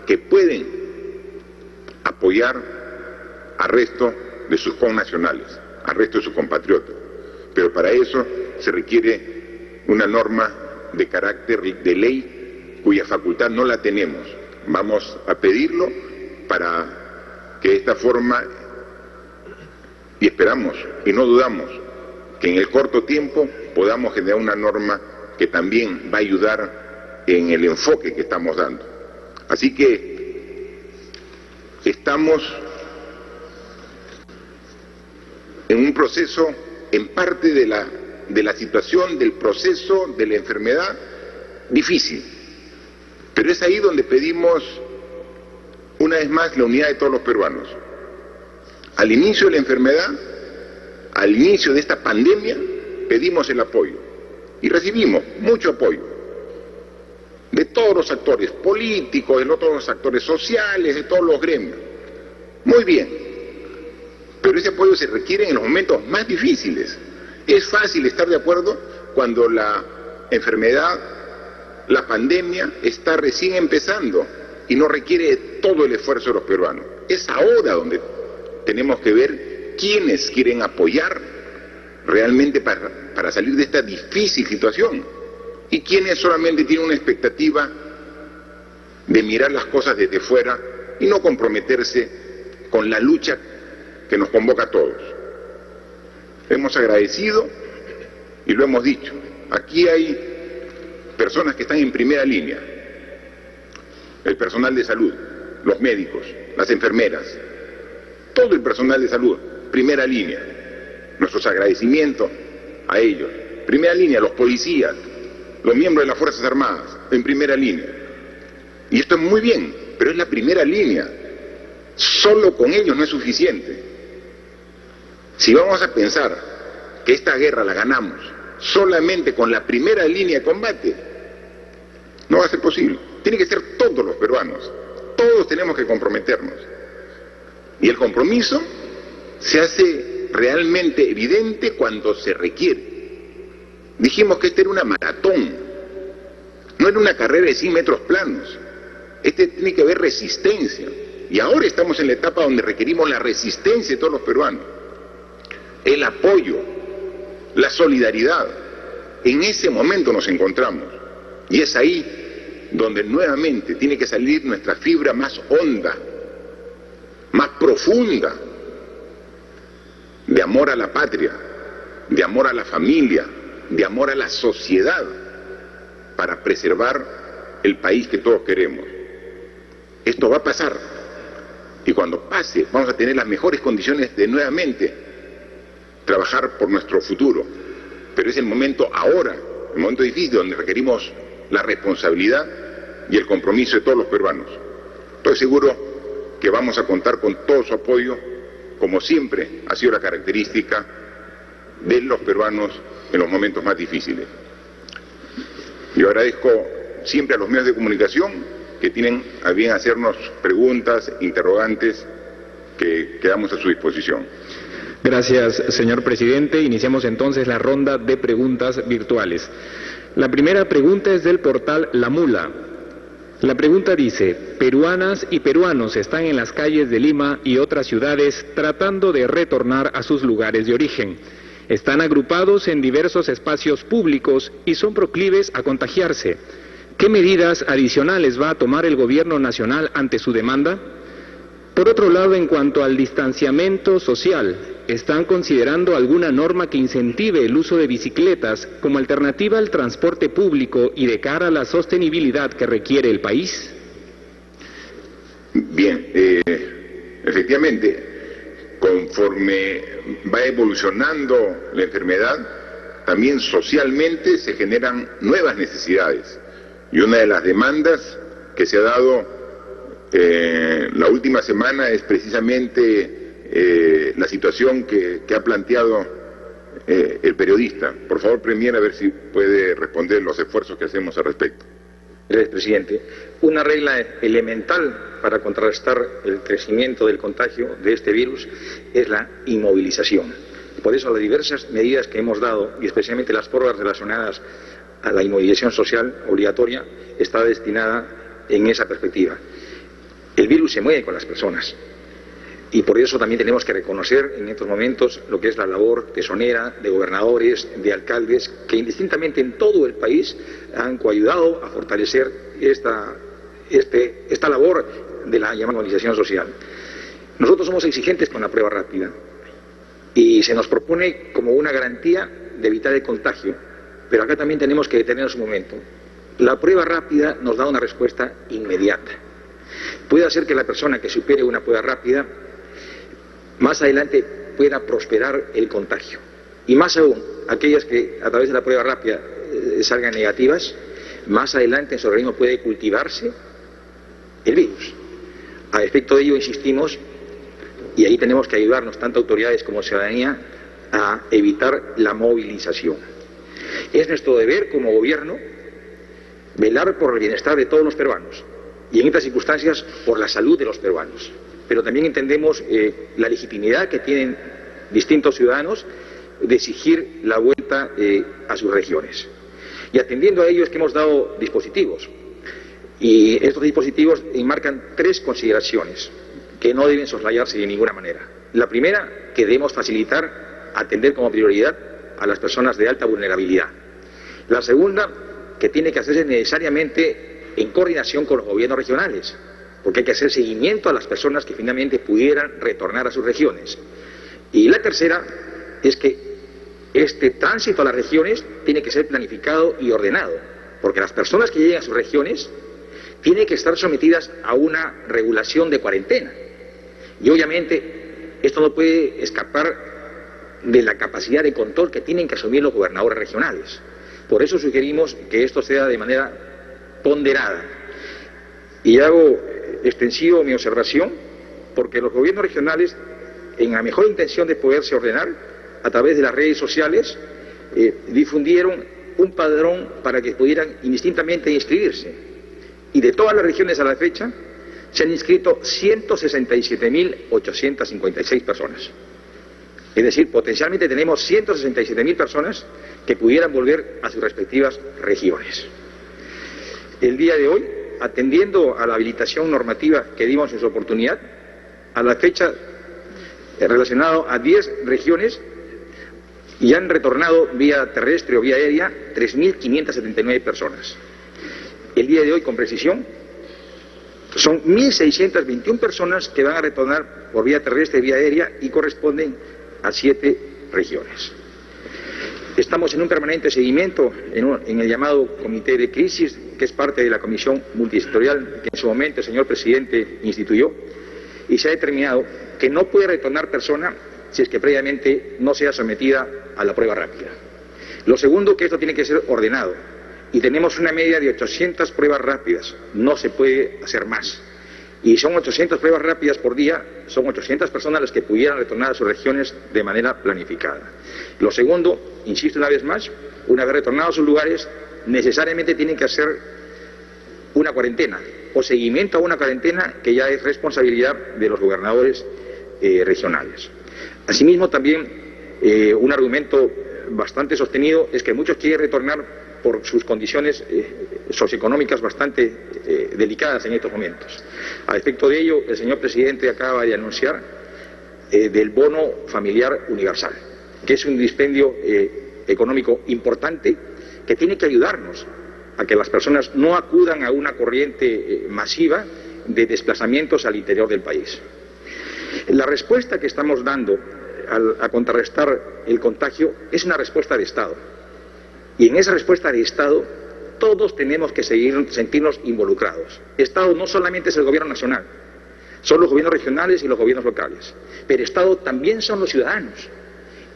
que pueden apoyar al resto de sus connacionales, al resto de sus compatriotas. Pero para eso se requiere una norma de carácter de ley cuya facultad no la tenemos. Vamos a pedirlo para que de esta forma, y esperamos y no dudamos, que en el corto tiempo podamos generar una norma que también va a ayudar en el enfoque que estamos dando. Así que estamos en un proceso, en parte de la situación, del proceso de la enfermedad, difícil. Pero es ahí donde pedimos, una vez más, la unidad de todos los peruanos. Al inicio de la enfermedad, al inicio de esta pandemia, pedimos el apoyo. Y recibimos mucho apoyo. De todos los actores políticos, de todos los actores sociales, de todos los gremios. Muy bien. Pero ese apoyo se requiere en los momentos más difíciles. Es fácil estar de acuerdo cuando la enfermedad, la pandemia, está recién empezando y no requiere todo el esfuerzo de los peruanos. Es ahora donde tenemos que ver quiénes quieren apoyar realmente para salir de esta difícil situación y quiénes solamente tienen una expectativa de mirar las cosas desde fuera y no comprometerse con la lucha que nos convoca a todos. Hemos agradecido y lo hemos dicho. Aquí hay personas que están en primera línea. El personal de salud, los médicos, las enfermeras, todo el personal de salud, primera línea. Nuestros agradecimientos a ellos. Primera línea, los policías, los miembros de las Fuerzas Armadas, en primera línea. Y esto es muy bien, pero es la primera línea. Solo con ellos no es suficiente. Si vamos a pensar que esta guerra la ganamos solamente con la primera línea de combate, no va a ser posible. Tiene que ser todos los peruanos. Todos tenemos que comprometernos. Y el compromiso se hace realmente evidente cuando se requiere. Dijimos que esta era una maratón, no era una carrera de 100 metros planos. Tiene que haber resistencia. Y ahora estamos en la etapa donde requerimos la resistencia de todos los peruanos. El apoyo, la solidaridad. En ese momento nos encontramos. Y es ahí donde nuevamente tiene que salir nuestra fibra más honda, más profunda, de amor a la patria, de amor a la familia, de amor a la sociedad, para preservar el país que todos queremos. Esto va a pasar, y cuando pase vamos a tener las mejores condiciones de nuevamente trabajar por nuestro futuro. Pero es el momento ahora, el momento difícil, donde requerimos la responsabilidad y el compromiso de todos los peruanos. Estoy seguro que vamos a contar con todo su apoyo, como siempre ha sido la característica de los peruanos en los momentos más difíciles. Yo agradezco siempre a los medios de comunicación que tienen a bien hacernos preguntas, interrogantes, que quedamos a su disposición. Gracias, señor presidente. Iniciamos entonces la ronda de preguntas virtuales. La primera pregunta es del portal La Mula. La pregunta dice: peruanas y peruanos están en las calles de Lima y otras ciudades tratando de retornar a sus lugares de origen. Están agrupados en diversos espacios públicos y son proclives a contagiarse. ¿Qué medidas adicionales va a tomar el Gobierno nacional ante su demanda? Por otro lado, en cuanto al distanciamiento social, ¿están considerando alguna norma que incentive el uso de bicicletas como alternativa al transporte público y de cara a la sostenibilidad que requiere el país? Bien, efectivamente, conforme va evolucionando la enfermedad, también socialmente se generan nuevas necesidades. Y una de las demandas que se ha dado la última semana es precisamente la situación que ha planteado el periodista. Por favor, Premier, a ver si puede responder los esfuerzos que hacemos al respecto. Gracias, presidente. Una regla elemental para contrarrestar el crecimiento del contagio de este virus es la inmovilización. Por eso las diversas medidas que hemos dado, y especialmente las pruebas relacionadas a la inmovilización social obligatoria, está destinada en esa perspectiva. El virus se mueve con las personas y por eso también tenemos que reconocer en estos momentos lo que es la labor tesonera de gobernadores, de alcaldes, que indistintamente en todo el país han coayudado a fortalecer esta labor de la llamada movilización social. Nosotros somos exigentes con la prueba rápida y se nos propone como una garantía de evitar el contagio, pero acá también tenemos que detenernos un momento. La prueba rápida nos da una respuesta inmediata. Puede hacer que la persona que supere una prueba rápida más adelante pueda prosperar el contagio. Y más aún, aquellas que a través de la prueba rápida salgan negativas, más adelante en su organismo puede cultivarse el virus. A efecto de ello insistimos, y ahí tenemos que ayudarnos tanto autoridades como ciudadanía a evitar la movilización. Es nuestro deber como gobierno velar por el bienestar de todos los peruanos y en estas circunstancias por la salud de los peruanos. Pero también entendemos la legitimidad que tienen distintos ciudadanos de exigir la vuelta a sus regiones. Y atendiendo a ello es que hemos dado dispositivos. Y estos dispositivos enmarcan 3 consideraciones que no deben soslayarse de ninguna manera. La primera, que debemos facilitar, atender como prioridad a las personas de alta vulnerabilidad. La segunda, que tiene que hacerse necesariamente en coordinación con los gobiernos regionales, porque hay que hacer seguimiento a las personas que finalmente pudieran retornar a sus regiones. Y la tercera es que este tránsito a las regiones tiene que ser planificado y ordenado, porque las personas que lleguen a sus regiones tienen que estar sometidas a una regulación de cuarentena. Y obviamente esto no puede escapar de la capacidad de control que tienen que asumir los gobernadores regionales. Por eso sugerimos que esto sea de manera ponderada. Y hago extensivo mi observación porque los gobiernos regionales, en la mejor intención de poderse ordenar, a través de las redes sociales, difundieron un padrón para que pudieran indistintamente inscribirse. Y de todas las regiones a la fecha, se han inscrito 167.856 personas. Es decir, potencialmente tenemos 167.000 personas que pudieran volver a sus respectivas regiones. El día de hoy, atendiendo a la habilitación normativa que dimos en su oportunidad, a la fecha relacionado a 10 regiones y han retornado vía terrestre o vía aérea 3.579 personas. El día de hoy, con precisión, son 1.621 personas que van a retornar por vía terrestre y vía aérea y corresponden a 7 regiones. Estamos en un permanente seguimiento en el llamado Comité de Crisis, que es parte de la Comisión Multisectorial que en su momento el señor presidente instituyó, y se ha determinado que no puede retornar persona si es que previamente no sea sometida a la prueba rápida. Lo segundo, que esto tiene que ser ordenado, y tenemos una media de 800 pruebas rápidas, no se puede hacer más. Y son 800 pruebas rápidas por día, son 800 personas las que pudieran retornar a sus regiones de manera planificada. Lo segundo, insisto una vez más, una vez retornados a sus lugares, necesariamente tienen que hacer una cuarentena o seguimiento a una cuarentena que ya es responsabilidad de los gobernadores regionales. Asimismo, también un argumento bastante sostenido es que muchos quieren retornar por sus condiciones socioeconómicas bastante delicadas en estos momentos. A efecto de ello, el señor presidente acaba de anunciar del bono familiar universal. que es un dispendio económico importante que tiene que ayudarnos a que las personas no acudan a una corriente masiva de desplazamientos al interior del país. La respuesta que estamos dando a contrarrestar el contagio es una respuesta de Estado. Y en esa respuesta de Estado todos tenemos que sentirnos involucrados. Estado no solamente es el gobierno nacional, son los gobiernos regionales y los gobiernos locales, pero Estado también son los ciudadanos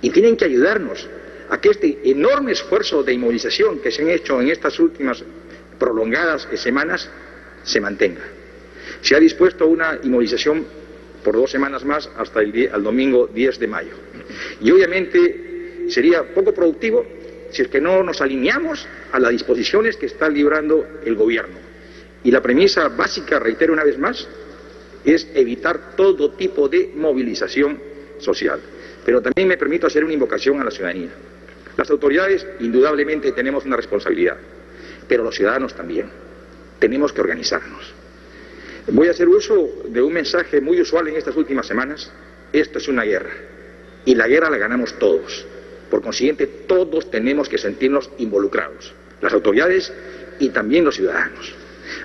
y tienen que ayudarnos a que este enorme esfuerzo de inmovilización que se han hecho en estas últimas prolongadas semanas se mantenga. Se ha dispuesto una inmovilización por 2 semanas más hasta el domingo 10 de mayo. Y obviamente sería poco productivo si es que no nos alineamos a las disposiciones que está librando el gobierno. Y la premisa básica, reitero una vez más, es evitar todo tipo de movilización social. Pero también me permito hacer una invocación a la ciudadanía. Las autoridades indudablemente tenemos una responsabilidad, pero los ciudadanos también. Tenemos que organizarnos. Voy a hacer uso de un mensaje muy usual en estas últimas semanas. Esto es una guerra, y la guerra la ganamos todos. Por consiguiente, todos tenemos que sentirnos involucrados, las autoridades y también los ciudadanos,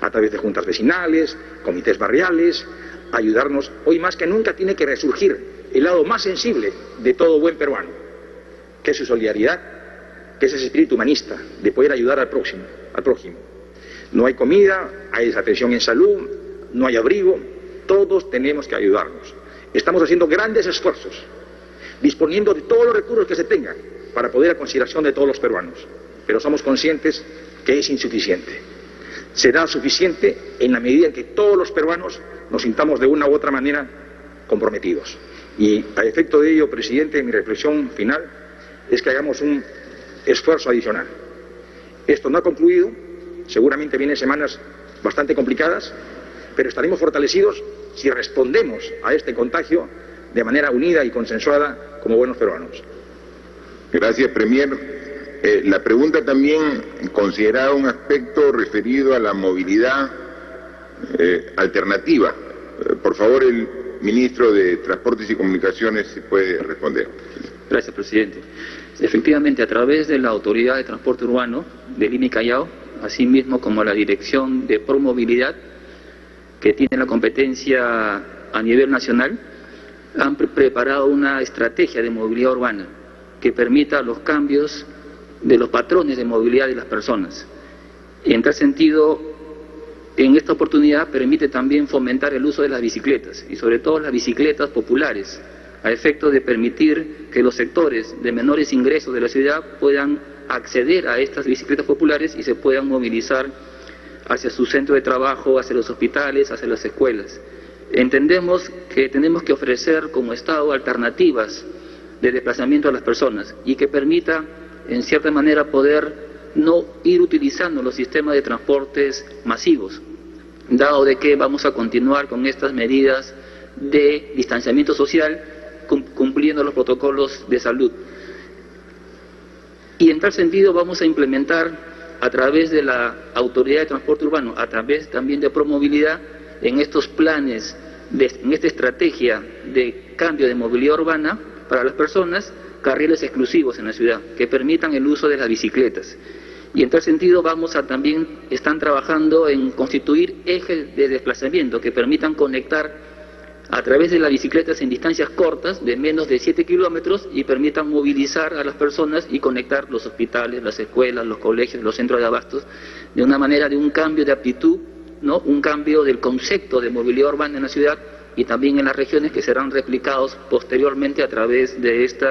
a través de juntas vecinales, comités barriales, ayudarnos. Hoy más que nunca tiene que resurgir el lado más sensible de todo buen peruano, que es su solidaridad, que es ese espíritu humanista de poder ayudar al prójimo. No hay comida, hay desatención en salud, no hay abrigo, todos tenemos que ayudarnos. Estamos haciendo grandes esfuerzos, disponiendo de todos los recursos que se tengan para poder a consideración de todos los peruanos, pero somos conscientes que es insuficiente. Será suficiente en la medida en que todos los peruanos nos sintamos de una u otra manera comprometidos. Y a efecto de ello, presidente, mi reflexión final es que hagamos un esfuerzo adicional. Esto no ha concluido, seguramente vienen semanas bastante complicadas, pero estaremos fortalecidos si respondemos a este contagio de manera unida y consensuada como buenos peruanos. Gracias, Premier. La pregunta también consideraba un aspecto referido a la movilidad alternativa. Por favor, el ministro de Transportes y Comunicaciones si puede responder. Gracias, presidente. Efectivamente, a través de la Autoridad de Transporte Urbano de Lima y Callao, asimismo como la Dirección de Promovilidad, que tiene la competencia a nivel nacional, han preparado una estrategia de movilidad urbana que permita los cambios de los patrones de movilidad de las personas. Y en tal sentido, en esta oportunidad permite también fomentar el uso de las bicicletas, y sobre todo las bicicletas populares, a efecto de permitir que los sectores de menores ingresos de la ciudad puedan acceder a estas bicicletas populares y se puedan movilizar hacia su centro de trabajo, hacia los hospitales, hacia las escuelas. Entendemos que tenemos que ofrecer como Estado alternativas de desplazamiento a las personas y que permita, en cierta manera, poder no ir utilizando los sistemas de transportes masivos, dado de que vamos a continuar con estas medidas de distanciamiento social, cumpliendo los protocolos de salud. Y en tal sentido vamos a implementar a través de la Autoridad de Transporte Urbano, a través también de Promovilidad, en estos planes, en esta estrategia de cambio de movilidad urbana para las personas, carriles exclusivos en la ciudad, que permitan el uso de las bicicletas. Y en tal sentido están trabajando en constituir ejes de desplazamiento que permitan conectar a través de las bicicletas en distancias cortas de menos de 7 kilómetros y permitan movilizar a las personas y conectar los hospitales, las escuelas, los colegios, los centros de abastos, de una manera de un cambio de aptitud, ¿no? Un cambio del concepto de movilidad urbana en la ciudad y también en las regiones, que serán replicados posteriormente a través de este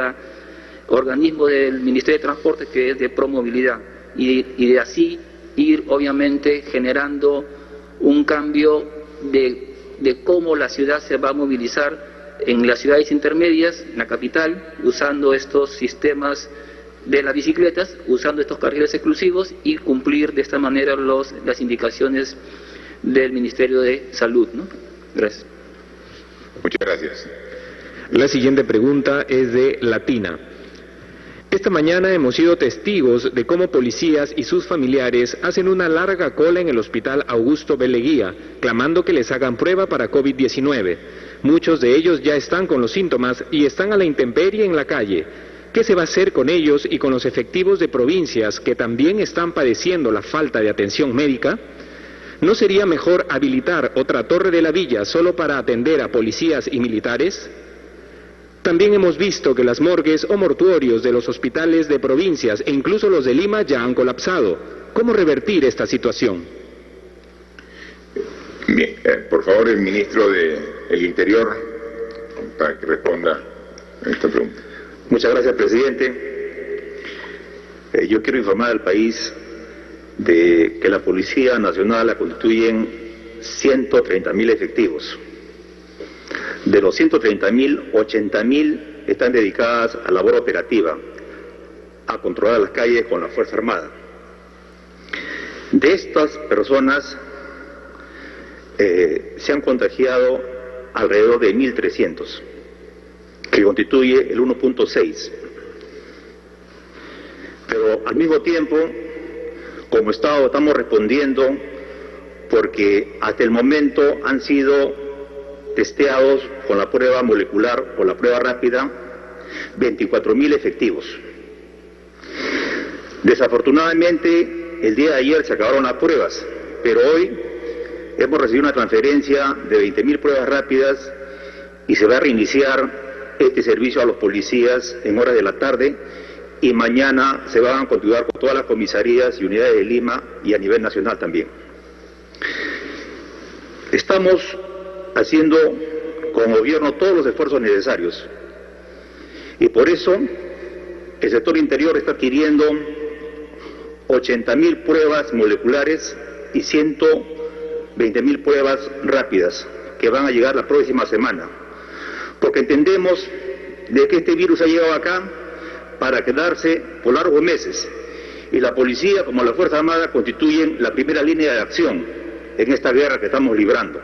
organismo del Ministerio de Transporte, que es de Promovilidad, y de así ir obviamente generando un cambio de cómo la ciudad se va a movilizar en las ciudades intermedias, en la capital, usando estos sistemas de las bicicletas, usando estos carriles exclusivos y cumplir de esta manera las indicaciones del Ministerio de Salud, ¿no? Gracias. Muchas gracias. La siguiente pregunta es de Latina. Esta mañana hemos sido testigos de cómo policías y sus familiares hacen una larga cola en el Hospital Augusto B. Leguía, clamando que les hagan prueba para COVID-19. Muchos de ellos ya están con los síntomas y están a la intemperie en la calle. ¿Qué se va a hacer con ellos y con los efectivos de provincias que también están padeciendo la falta de atención médica? ¿No sería mejor habilitar otra torre de la villa solo para atender a policías y militares? También hemos visto que las morgues o mortuorios de los hospitales de provincias e incluso los de Lima ya han colapsado. ¿Cómo revertir esta situación? Bien, por favor, el ministro del Interior, para que responda a esta pregunta. Muchas gracias, presidente. Yo quiero informar al país de que la Policía Nacional la constituyen 130.000 efectivos. De los 130.000, 80.000 están dedicadas a labor operativa, a controlar las calles con la Fuerza Armada. De estas personas se han contagiado alrededor de 1.300, que constituye el 1.6. Pero al mismo tiempo, como Estado estamos respondiendo porque hasta el momento han sido testeados con la prueba molecular o la prueba rápida 24.000 efectivos. Desafortunadamente, el día de ayer se acabaron las pruebas, pero hoy hemos recibido una transferencia de 20.000 pruebas rápidas y se va a reiniciar este servicio a los policías en horas de la tarde y mañana se van a continuar con todas las comisarías y unidades de Lima y a nivel nacional también. Estamos haciendo como gobierno todos los esfuerzos necesarios y por eso el sector interior está adquiriendo 80.000 pruebas moleculares y 120.000 pruebas rápidas que van a llegar la próxima semana, porque entendemos de que este virus ha llegado acá para quedarse por largos meses y la policía como la Fuerza Armada constituyen la primera línea de acción en esta guerra que estamos librando.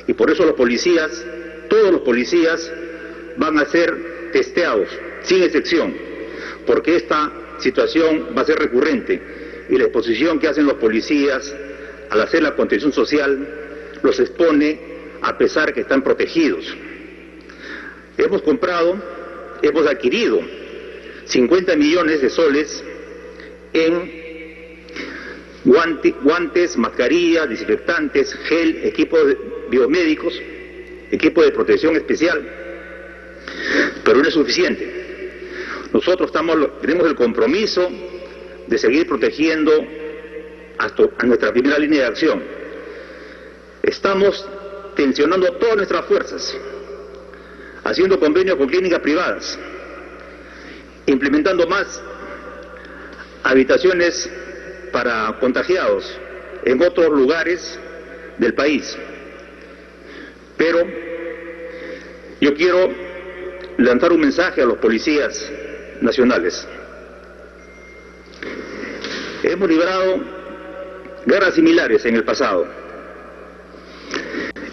Y por eso los policías, todos los policías van a ser testeados, sin excepción, porque esta situación va a ser recurrente y la exposición que hacen los policías al hacer la contención social los expone a pesar que están protegidos. Hemos adquirido 50 millones de soles en guantes, mascarillas, desinfectantes, gel, equipos biomédicos, equipo de protección especial, pero no es suficiente. Nosotros tenemos el compromiso de seguir protegiendo a nuestra primera línea de acción. Estamos tensionando todas nuestras fuerzas, haciendo convenios con clínicas privadas, implementando más habitaciones para contagiados en otros lugares del país. Pero yo quiero lanzar un mensaje a los policías nacionales. Hemos librado guerras similares en el pasado.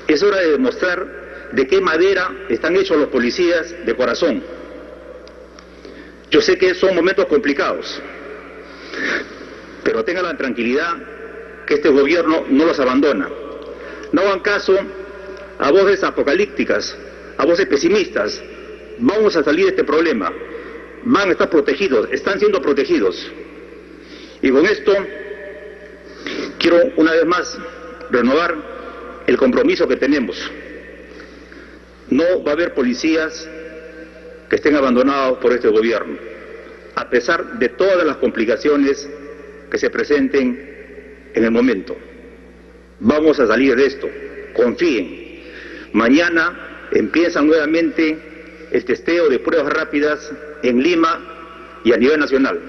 Es hora de demostrar de qué madera están hechos los policías de corazón. Yo sé que son momentos complicados, pero tengan la tranquilidad que este gobierno no los abandona. No hagan caso a voces apocalípticas, a voces pesimistas. Vamos a salir de este problema. Van a estar protegidos, están siendo protegidos. Y con esto quiero una vez más renovar el compromiso que tenemos. No va a haber policías que estén abandonados por este gobierno, a pesar de todas las complicaciones que se presenten en el momento. Vamos a salir de esto, confíen. Mañana empieza nuevamente el testeo de pruebas rápidas en Lima y a nivel nacional.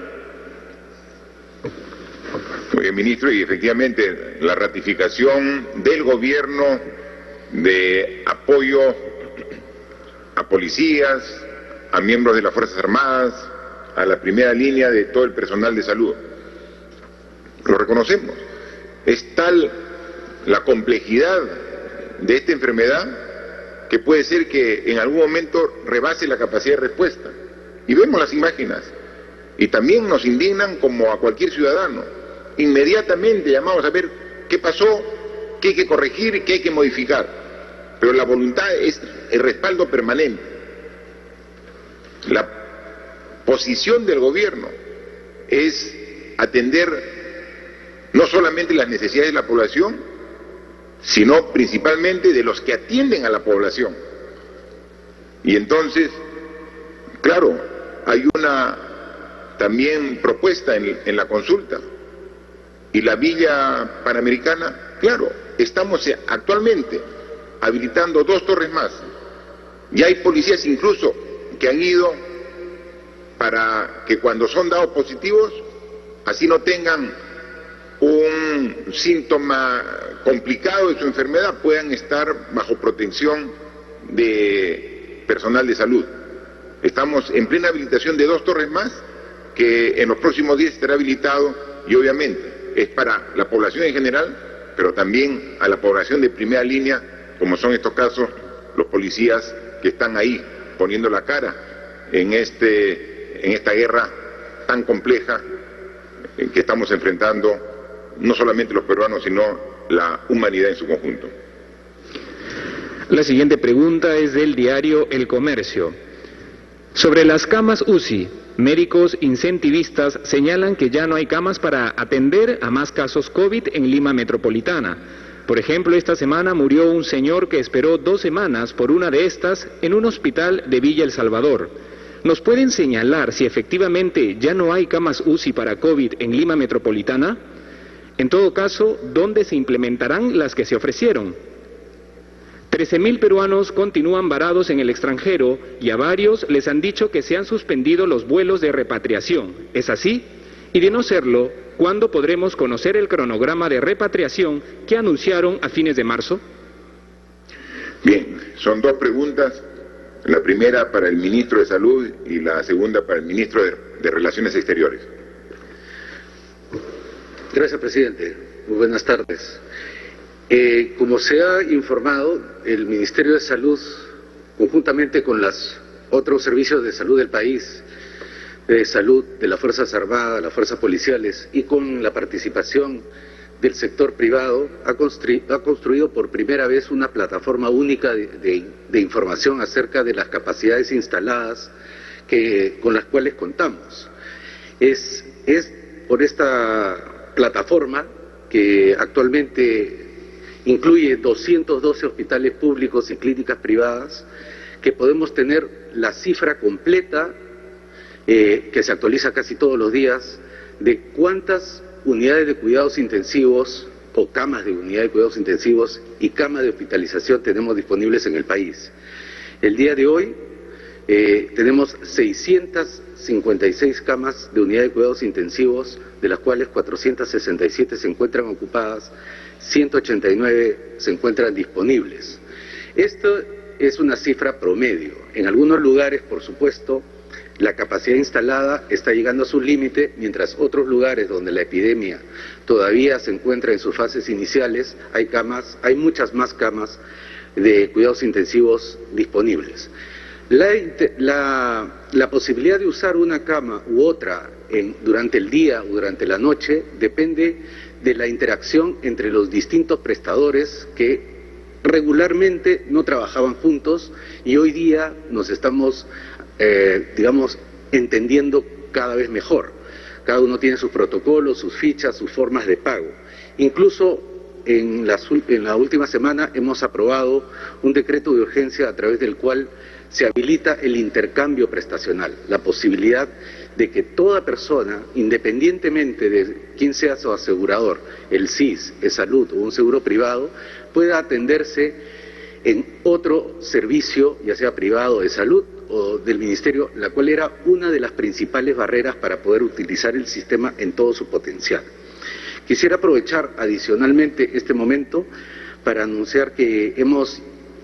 Muy bien, ministro, y efectivamente la ratificación del gobierno de apoyo a policías, a miembros de las Fuerzas Armadas, a la primera línea de todo el personal de salud. Lo reconocemos. Es tal la complejidad de esta enfermedad que puede ser que en algún momento rebase la capacidad de respuesta. Y vemos las imágenes. Y también nos indignan como a cualquier ciudadano. Inmediatamente llamamos a ver qué pasó, qué hay que corregir, qué hay que modificar. Pero la voluntad es el respaldo permanente. La posición del gobierno es atender no solamente las necesidades de la población, sino principalmente de los que atienden a la población. Y entonces, claro, hay una también propuesta en la consulta. Y la Villa Panamericana, claro, estamos actualmente habilitando 2 torres más. Ya hay policías incluso que han ido para que cuando son dados positivos, así no tengan un síntoma complicado de su enfermedad, puedan estar bajo protección de personal de salud. Estamos en plena habilitación de 2 torres más, que en los próximos días estará habilitado, y obviamente es para la población en general, pero también a la población de primera línea, como son estos casos, los policías que están ahí poniendo la cara en esta guerra tan compleja que estamos enfrentando, no solamente los peruanos, sino la humanidad en su conjunto. La siguiente pregunta es del diario El Comercio. Sobre las camas UCI, médicos incentivistas señalan que ya no hay camas para atender a más casos COVID en Lima Metropolitana. Por ejemplo, esta semana murió un señor que esperó 2 semanas por una de estas en un hospital de Villa El Salvador. ¿Nos pueden señalar si efectivamente ya no hay camas UCI para COVID en Lima Metropolitana? En todo caso, ¿dónde se implementarán las que se ofrecieron? 13.000 peruanos continúan varados en el extranjero y a varios les han dicho que se han suspendido los vuelos de repatriación. ¿Es así? Y de no serlo, ¿cuándo podremos conocer el cronograma de repatriación que anunciaron a fines de marzo? Bien, son 2 preguntas. La primera para el ministro de Salud y la segunda para el ministro de Relaciones Exteriores. Gracias, presidente. Muy buenas tardes. Como se ha informado, el Ministerio de Salud, conjuntamente con los otros servicios de salud del país, de salud de las Fuerzas Armadas, las Fuerzas Policiales y con la participación del sector privado, ha construido por primera vez una plataforma única de información acerca de las capacidades instaladas con las cuales contamos. Es por esta plataforma, que actualmente incluye 212 hospitales públicos y clínicas privadas, que podemos tener la cifra completa, que se actualiza casi todos los días, de cuántas unidades de cuidados intensivos o camas de unidad de cuidados intensivos y camas de hospitalización tenemos disponibles en el país. El día de hoy tenemos 656 camas de unidad de cuidados intensivos, de las cuales 467 se encuentran ocupadas, 189 se encuentran disponibles. Esto es una cifra promedio. En algunos lugares, por supuesto, la capacidad instalada está llegando a su límite, mientras otros lugares donde la epidemia todavía se encuentra en sus fases iniciales, hay muchas más camas de cuidados intensivos disponibles. La posibilidad de usar una cama u otra durante el día o durante la noche depende de la interacción entre los distintos prestadores que regularmente no trabajaban juntos y hoy día nos estamos entendiendo cada vez mejor. Cada uno tiene sus protocolos, sus fichas, sus formas de pago. Incluso en la última semana hemos aprobado un decreto de urgencia a través del cual se habilita el intercambio prestacional, la posibilidad de que toda persona, independientemente de quién sea su asegurador, el SIS, el Salud o un seguro privado, pueda atenderse en otro servicio, ya sea privado de salud o del Ministerio, la cual era una de las principales barreras para poder utilizar el sistema en todo su potencial. Quisiera aprovechar adicionalmente este momento para anunciar que hemos,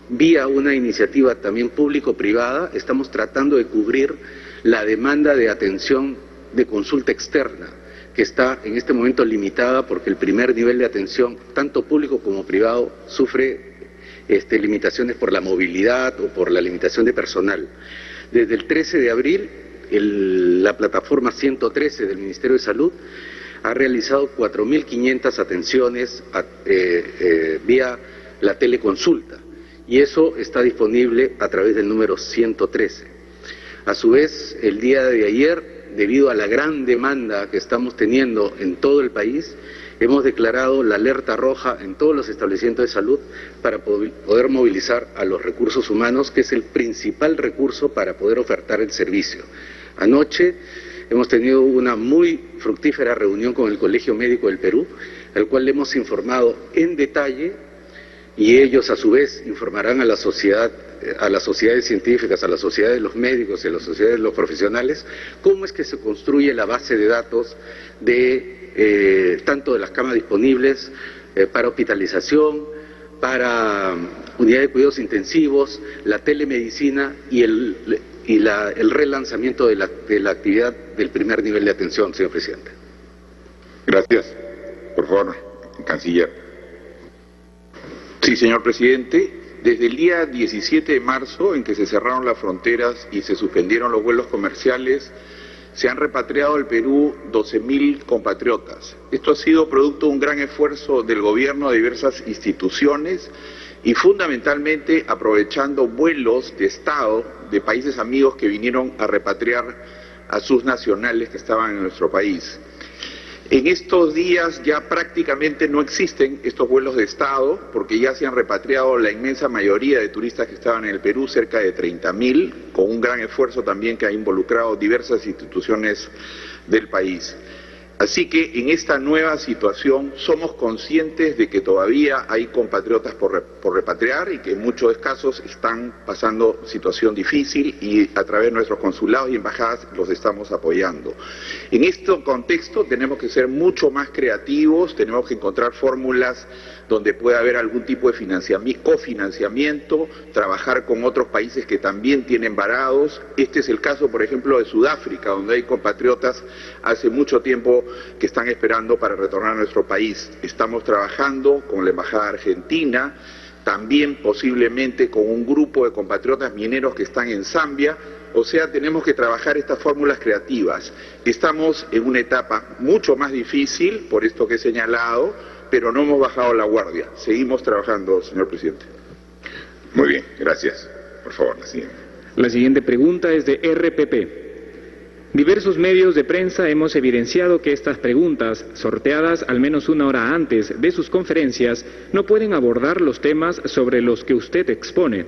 vía una iniciativa también público-privada, estamos tratando de cubrir la demanda de atención de consulta externa, que está en este momento limitada porque el primer nivel de atención, tanto público como privado, sufre limitaciones por la movilidad o por la limitación de personal. Desde el 13 de abril, la plataforma 113 del Ministerio de Salud ha realizado 4.500 atenciones vía la teleconsulta, y eso está disponible a través del número 113. A su vez, el día de ayer, debido a la gran demanda que estamos teniendo en todo el país, hemos declarado la alerta roja en todos los establecimientos de salud para poder movilizar a los recursos humanos, que es el principal recurso para poder ofertar el servicio. Anoche hemos tenido una muy fructífera reunión con el Colegio Médico del Perú, al cual le hemos informado en detalle, y ellos a su vez informarán a la sociedad, a las sociedades científicas, a la sociedad de los médicos y a la sociedad de los profesionales, cómo es que se construye la base de datos de tanto de las camas disponibles para hospitalización, para unidades de cuidados intensivos, la telemedicina y el relanzamiento de la actividad del primer nivel de atención, señor presidente. Gracias. Por favor, canciller. Sí, señor presidente. Desde el día 17 de marzo, en que se cerraron las fronteras y se suspendieron los vuelos comerciales, se han repatriado al Perú 12.000 compatriotas. Esto ha sido producto de un gran esfuerzo del gobierno de diversas instituciones y fundamentalmente aprovechando vuelos de Estado de países amigos que vinieron a repatriar a sus nacionales que estaban en nuestro país. En estos días ya prácticamente no existen estos vuelos de Estado porque ya se han repatriado la inmensa mayoría de turistas que estaban en el Perú, cerca de 30.000, con un gran esfuerzo también que ha involucrado diversas instituciones del país. Así que en esta nueva situación somos conscientes de que todavía hay compatriotas por repatriar y que en muchos casos están pasando situación difícil y a través de nuestros consulados y embajadas los estamos apoyando. En este contexto tenemos que ser mucho más creativos, tenemos que encontrar fórmulas donde pueda haber algún tipo de cofinanciamiento, trabajar con otros países que también tienen varados. Este es el caso, por ejemplo, de Sudáfrica, donde hay compatriotas hace mucho tiempo que están esperando para retornar a nuestro país. Estamos trabajando con la Embajada Argentina, también posiblemente con un grupo de compatriotas mineros que están en Zambia. O sea, tenemos que trabajar estas fórmulas creativas. Estamos en una etapa mucho más difícil, por esto que he señalado, pero no hemos bajado la guardia. Seguimos trabajando, señor presidente. Muy bien, gracias. Por favor, la siguiente. La siguiente pregunta es de RPP. Diversos medios de prensa hemos evidenciado que estas preguntas, sorteadas al menos una hora antes de sus conferencias, no pueden abordar los temas sobre los que usted expone.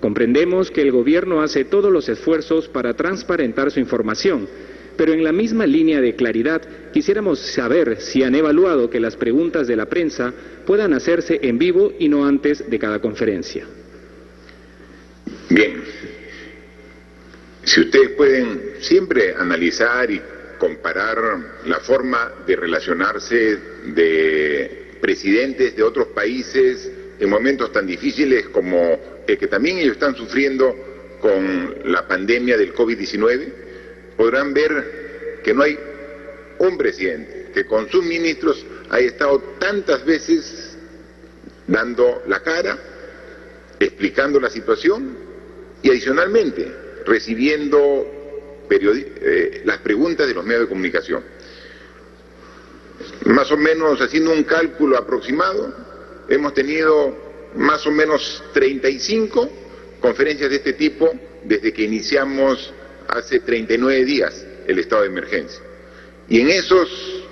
Comprendemos que el gobierno hace todos los esfuerzos para transparentar su información, pero en la misma línea de claridad quisiéramos saber si han evaluado que las preguntas de la prensa puedan hacerse en vivo y no antes de cada conferencia. Bien. Si ustedes pueden siempre analizar y comparar la forma de relacionarse de presidentes de otros países en momentos tan difíciles como el que también ellos están sufriendo con la pandemia del COVID-19, podrán ver que no hay un presidente que con sus ministros haya estado tantas veces dando la cara, explicando la situación y adicionalmente recibiendo las preguntas de los medios de comunicación. Más o menos, haciendo un cálculo aproximado, hemos tenido más o menos 35 conferencias de este tipo desde que iniciamos hace 39 días el estado de emergencia. Y en esos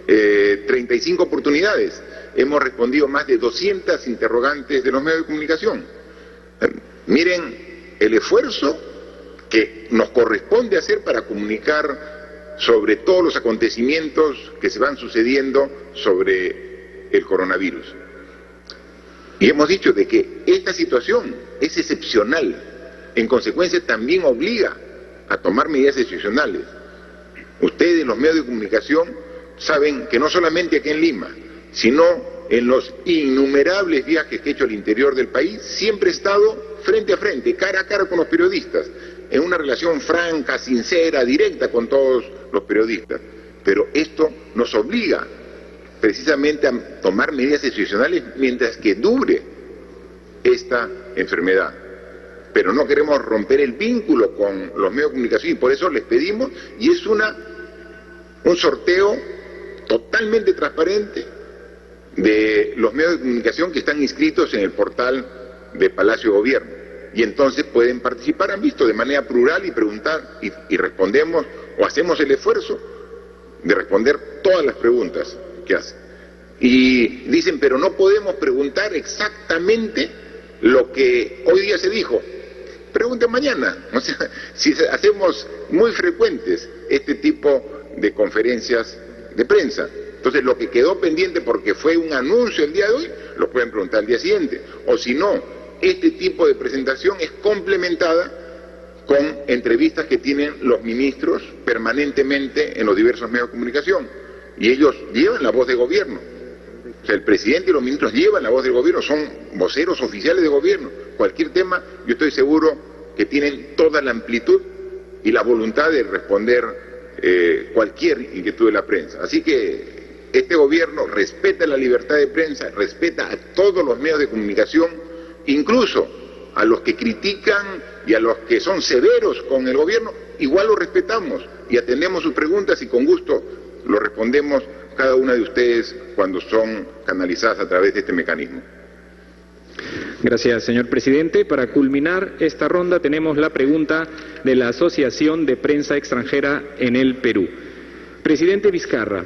35 oportunidades hemos respondido más de 200 interrogantes de los medios de comunicación. Miren el esfuerzo que nos corresponde hacer para comunicar sobre todos los acontecimientos que se van sucediendo sobre el coronavirus. Y hemos dicho de que esta situación es excepcional, en consecuencia también obliga a tomar medidas excepcionales. Ustedes, los medios de comunicación, saben que no solamente aquí en Lima, sino en los innumerables viajes que he hecho al interior del país, siempre he estado frente a frente, cara a cara con los periodistas, en una relación franca, sincera, directa con todos los periodistas. Pero esto nos obliga precisamente a tomar medidas excepcionales mientras que dure esta enfermedad. Pero no queremos romper el vínculo con los medios de comunicación y por eso les pedimos, y es un sorteo totalmente transparente de los medios de comunicación que están inscritos en el portal de Palacio de Gobierno. y entonces pueden participar, han visto, de manera plural y preguntar, y respondemos, o hacemos el esfuerzo de responder todas las preguntas que hacen. Y dicen, pero no podemos preguntar exactamente lo que hoy día se dijo. Pregunten mañana. O sea, si hacemos muy frecuentes este tipo de conferencias de prensa, entonces lo que quedó pendiente porque fue un anuncio el día de hoy, lo pueden preguntar al día siguiente. O si no, este tipo de presentación es complementada con entrevistas que tienen los ministros permanentemente en los diversos medios de comunicación. Y ellos llevan la voz de gobierno. O sea, el presidente y los ministros llevan la voz del gobierno, son voceros oficiales de gobierno. Cualquier tema, yo estoy seguro que tienen toda la amplitud y la voluntad de responder cualquier inquietud de la prensa. Así que este gobierno respeta la libertad de prensa, respeta a todos los medios de comunicación, incluso a los que critican y a los que son severos con el gobierno, igual lo respetamos y atendemos sus preguntas y con gusto lo respondemos cada una de ustedes cuando son canalizadas a través de este mecanismo. Gracias, señor presidente. Para culminar esta ronda tenemos la pregunta de la Asociación de Prensa Extranjera en el Perú. Presidente Vizcarra,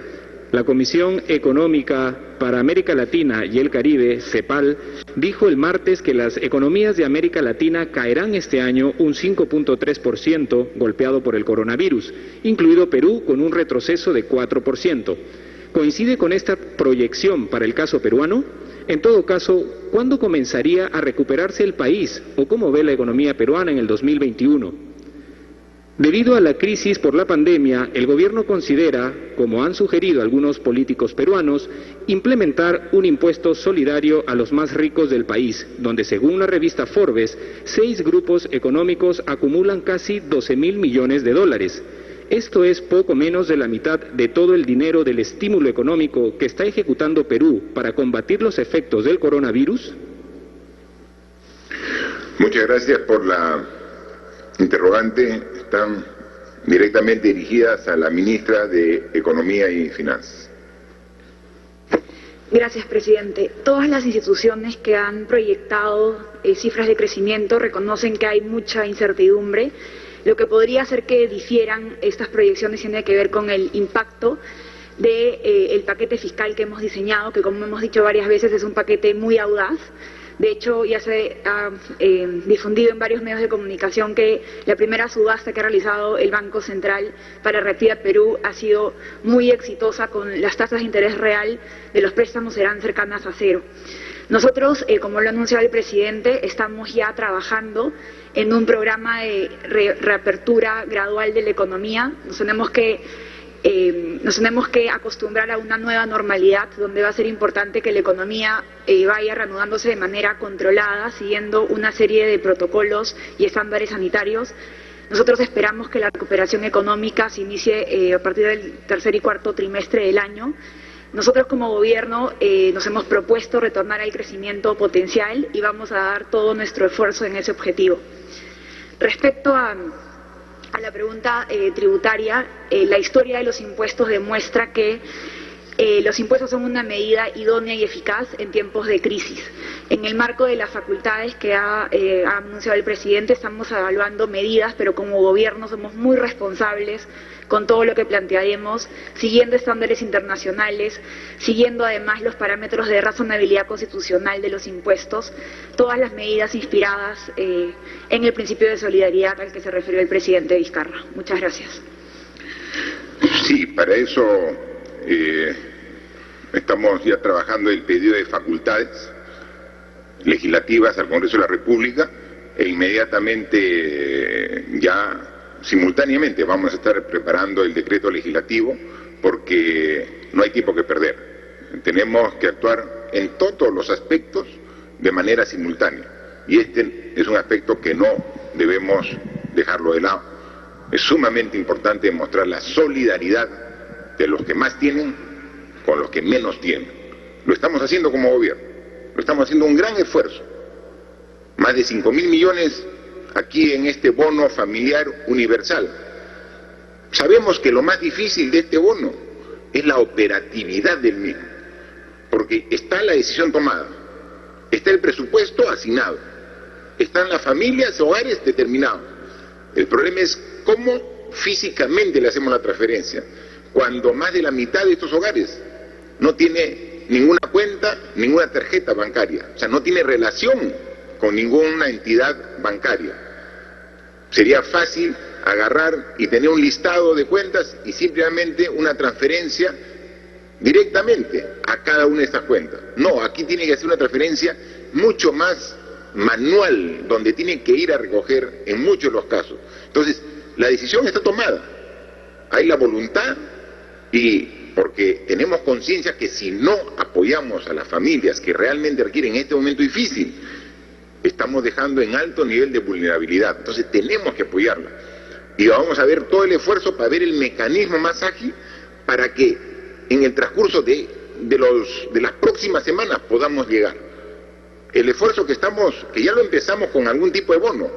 la Comisión Económica para América Latina y el Caribe, CEPAL, dijo el martes que las economías de América Latina caerán este año un 5.3% golpeado por el coronavirus, incluido Perú con un retroceso de 4%. ¿Coincide con esta proyección para el caso peruano? En todo caso, ¿cuándo comenzaría a recuperarse el país o cómo ve la economía peruana en el 2021? Debido a la crisis por la pandemia, el gobierno considera, como han sugerido algunos políticos peruanos, implementar un impuesto solidario a los más ricos del país, donde según la revista Forbes, 6 grupos económicos acumulan casi 12.000 millones de dólares. Esto es poco menos de la mitad de todo el dinero del estímulo económico que está ejecutando Perú para combatir los efectos del coronavirus. Muchas gracias por la interrogante. Están directamente dirigidas a la ministra de Economía y Finanzas. Gracias, presidente. Todas las instituciones que han proyectado cifras de crecimiento reconocen que hay mucha incertidumbre. Lo que podría hacer que difieran estas proyecciones tiene que ver con el impacto del paquete fiscal que hemos diseñado, que como hemos dicho varias veces es un paquete muy audaz. De hecho, ya se ha difundido en varios medios de comunicación que la primera subasta que ha realizado el Banco Central para reactivar Perú ha sido muy exitosa, con las tasas de interés real de los préstamos serán cercanas a cero. Nosotros, como lo ha anunciado el presidente, estamos ya trabajando en un programa de reapertura gradual de la economía. Nos tenemos que acostumbrar a una nueva normalidad, donde va a ser importante que la economía vaya reanudándose de manera controlada, siguiendo una serie de protocolos y estándares sanitarios. Nosotros esperamos que la recuperación económica se inicie a partir del tercer y cuarto trimestre del año. Nosotros como gobierno nos hemos propuesto retornar al crecimiento potencial y vamos a dar todo nuestro esfuerzo en ese objetivo. Respecto a la pregunta tributaria, la historia de los impuestos demuestra que los impuestos son una medida idónea y eficaz en tiempos de crisis. En el marco de las facultades que ha anunciado el presidente, estamos evaluando medidas, pero como gobierno somos muy responsables con todo lo que plantearemos, siguiendo estándares internacionales, siguiendo además los parámetros de razonabilidad constitucional de los impuestos, todas las medidas inspiradas en el principio de solidaridad al que se refirió el presidente Vizcarra. Muchas gracias. Sí, para eso estamos ya trabajando el pedido de facultades legislativas al Congreso de la República e inmediatamente simultáneamente vamos a estar preparando el decreto legislativo, porque no hay tiempo que perder. Tenemos que actuar en todos los aspectos de manera simultánea, y este es un aspecto que no debemos dejarlo de lado. Es sumamente importante demostrar la solidaridad de los que más tienen con los que menos tienen. Lo estamos haciendo como gobierno, lo estamos haciendo un gran esfuerzo. Más de 5.000 millones aquí en este bono familiar universal. Sabemos que lo más difícil de este bono es la operatividad del mismo, porque está la decisión tomada, está el presupuesto asignado, están las familias, hogares determinados. El problema es cómo físicamente le hacemos la transferencia, cuando más de la mitad de estos hogares no tiene ninguna cuenta, ninguna tarjeta bancaria, o sea, no tiene relación con ninguna entidad bancaria. Sería fácil agarrar y tener un listado de cuentas y simplemente una transferencia directamente a cada una de estas cuentas. No, aquí tiene que hacer una transferencia mucho más manual, donde tiene que ir a recoger en muchos de los casos. Entonces, la decisión está tomada, hay la voluntad, y porque tenemos conciencia que si no apoyamos a las familias que realmente requieren en este momento difícil, estamos dejando en alto nivel de vulnerabilidad. Entonces tenemos que apoyarla. Y vamos a ver todo el esfuerzo para ver el mecanismo más ágil para que en el transcurso de las próximas semanas podamos llegar. El esfuerzo que ya lo empezamos con algún tipo de bono,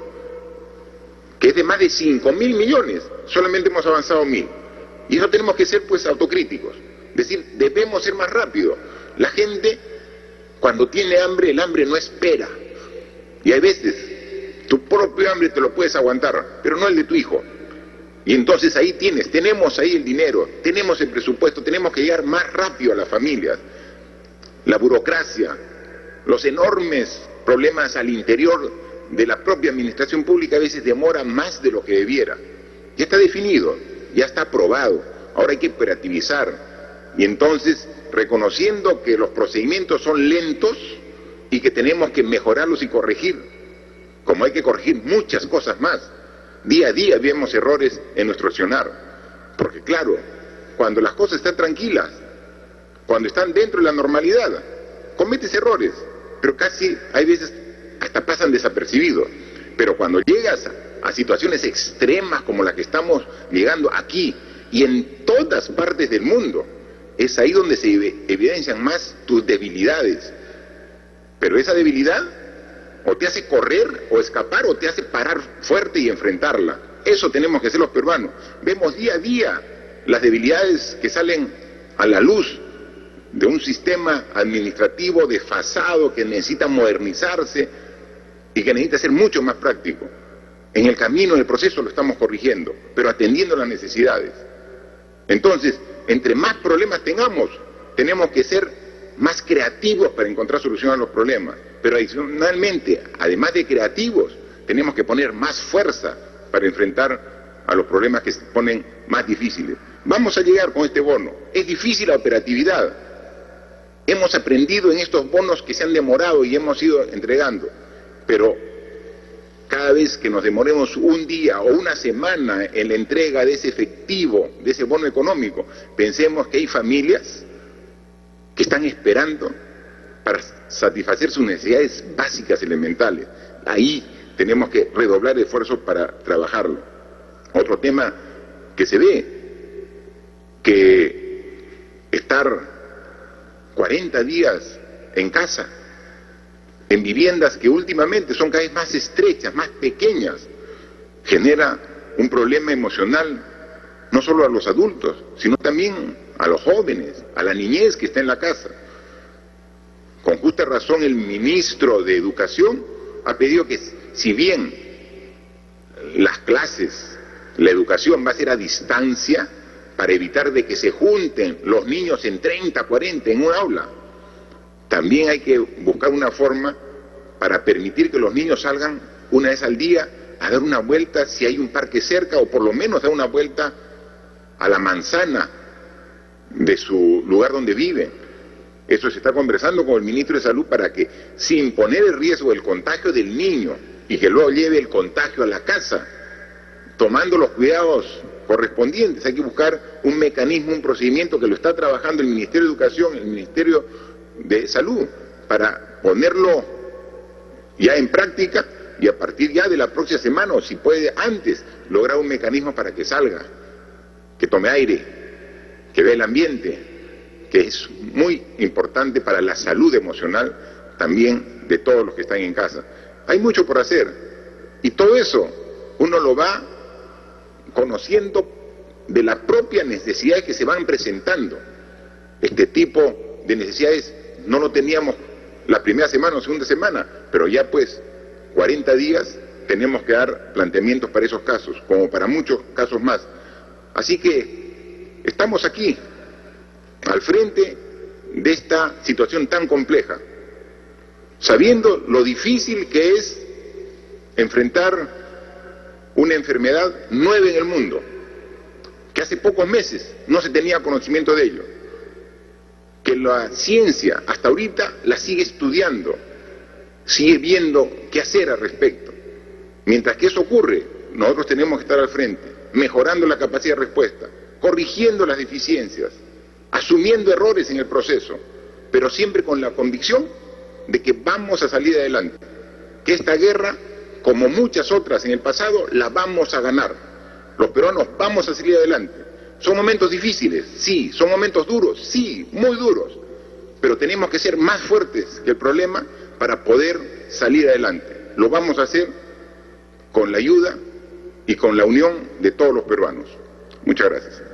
que es de más de 5.000 millones, solamente hemos avanzado 1.000. Y eso tenemos que ser pues autocríticos. Es decir, debemos ser más rápidos. La gente, cuando tiene hambre, el hambre no espera. Y hay veces, tu propio hambre te lo puedes aguantar, pero no el de tu hijo. Y entonces ahí tenemos ahí el dinero, tenemos el presupuesto, tenemos que llegar más rápido a las familias. La burocracia, los enormes problemas al interior de la propia administración pública a veces demoran más de lo que debiera. Ya está definido, ya está aprobado, ahora hay que operativizar. Y entonces, reconociendo que los procedimientos son lentos y que tenemos que mejorarlos y corregir, como hay que corregir muchas cosas más. Día a día vemos errores en nuestro accionar, porque claro, cuando las cosas están tranquilas, cuando están dentro de la normalidad, cometes errores, pero casi hay veces hasta pasan desapercibidos. Pero cuando llegas a situaciones extremas como las que estamos llegando aquí y en todas partes del mundo, es ahí donde se evidencian más tus debilidades. Pero esa debilidad o te hace correr o escapar o te hace parar fuerte y enfrentarla. Eso tenemos que hacer los peruanos. Vemos día a día las debilidades que salen a la luz de un sistema administrativo desfasado que necesita modernizarse y que necesita ser mucho más práctico. En el camino, en el proceso lo estamos corrigiendo, pero atendiendo las necesidades. Entonces, entre más problemas tengamos, tenemos que ser más creativos para encontrar solución a los problemas. Pero adicionalmente, además de creativos, tenemos que poner más fuerza para enfrentar a los problemas que se ponen más difíciles. Vamos a llegar con este bono. Es difícil la operatividad. Hemos aprendido en estos bonos que se han demorado y hemos ido entregando. Pero cada vez que nos demoremos un día o una semana en la entrega de ese efectivo, de ese bono económico, pensemos que hay familias que están esperando para satisfacer sus necesidades básicas elementales. Ahí tenemos que redoblar esfuerzos para trabajarlo. Otro tema que se ve, que estar 40 días en casa, en viviendas que últimamente son cada vez más estrechas, más pequeñas, genera un problema emocional no solo a los adultos, sino también a los jóvenes, a la niñez que está en la casa. Con justa razón el ministro de Educación ha pedido que, si bien las clases, la educación va a ser a distancia, para evitar de que se junten los niños en 30, 40 en un aula, también hay que buscar una forma para permitir que los niños salgan una vez al día a dar una vuelta si hay un parque cerca, o por lo menos dar una vuelta a la manzana de su lugar donde viven. Eso se está conversando con el ministro de Salud para que, sin poner el riesgo del contagio del niño y que luego lleve el contagio a la casa, tomando los cuidados correspondientes, hay que buscar un mecanismo, un procedimiento que lo está trabajando el Ministerio de Educación, el Ministerio de Salud, para ponerlo ya en práctica y a partir ya de la próxima semana, o si puede antes, lograr un mecanismo para que salga, que tome aire, que vea el ambiente, que es muy importante para la salud emocional también de todos los que están en casa. Hay mucho por hacer y todo eso uno lo va conociendo de las propias necesidades que se van presentando. Este tipo de necesidades no lo teníamos la primera semana o segunda semana, pero ya pues 40 días tenemos que dar planteamientos para esos casos, como para muchos casos más. Así que estamos aquí, al frente de esta situación tan compleja, sabiendo lo difícil que es enfrentar una enfermedad nueva en el mundo, que hace pocos meses no se tenía conocimiento de ello, que la ciencia hasta ahorita la sigue estudiando, sigue viendo qué hacer al respecto. Mientras que eso ocurre, nosotros tenemos que estar al frente, mejorando la capacidad de respuesta, corrigiendo las deficiencias, asumiendo errores en el proceso, pero siempre con la convicción de que vamos a salir adelante, que esta guerra, como muchas otras en el pasado, la vamos a ganar. Los peruanos vamos a salir adelante. Son momentos difíciles, sí, son momentos duros, sí, muy duros, pero tenemos que ser más fuertes que el problema para poder salir adelante. Lo vamos a hacer con la ayuda y con la unión de todos los peruanos. Muchas gracias.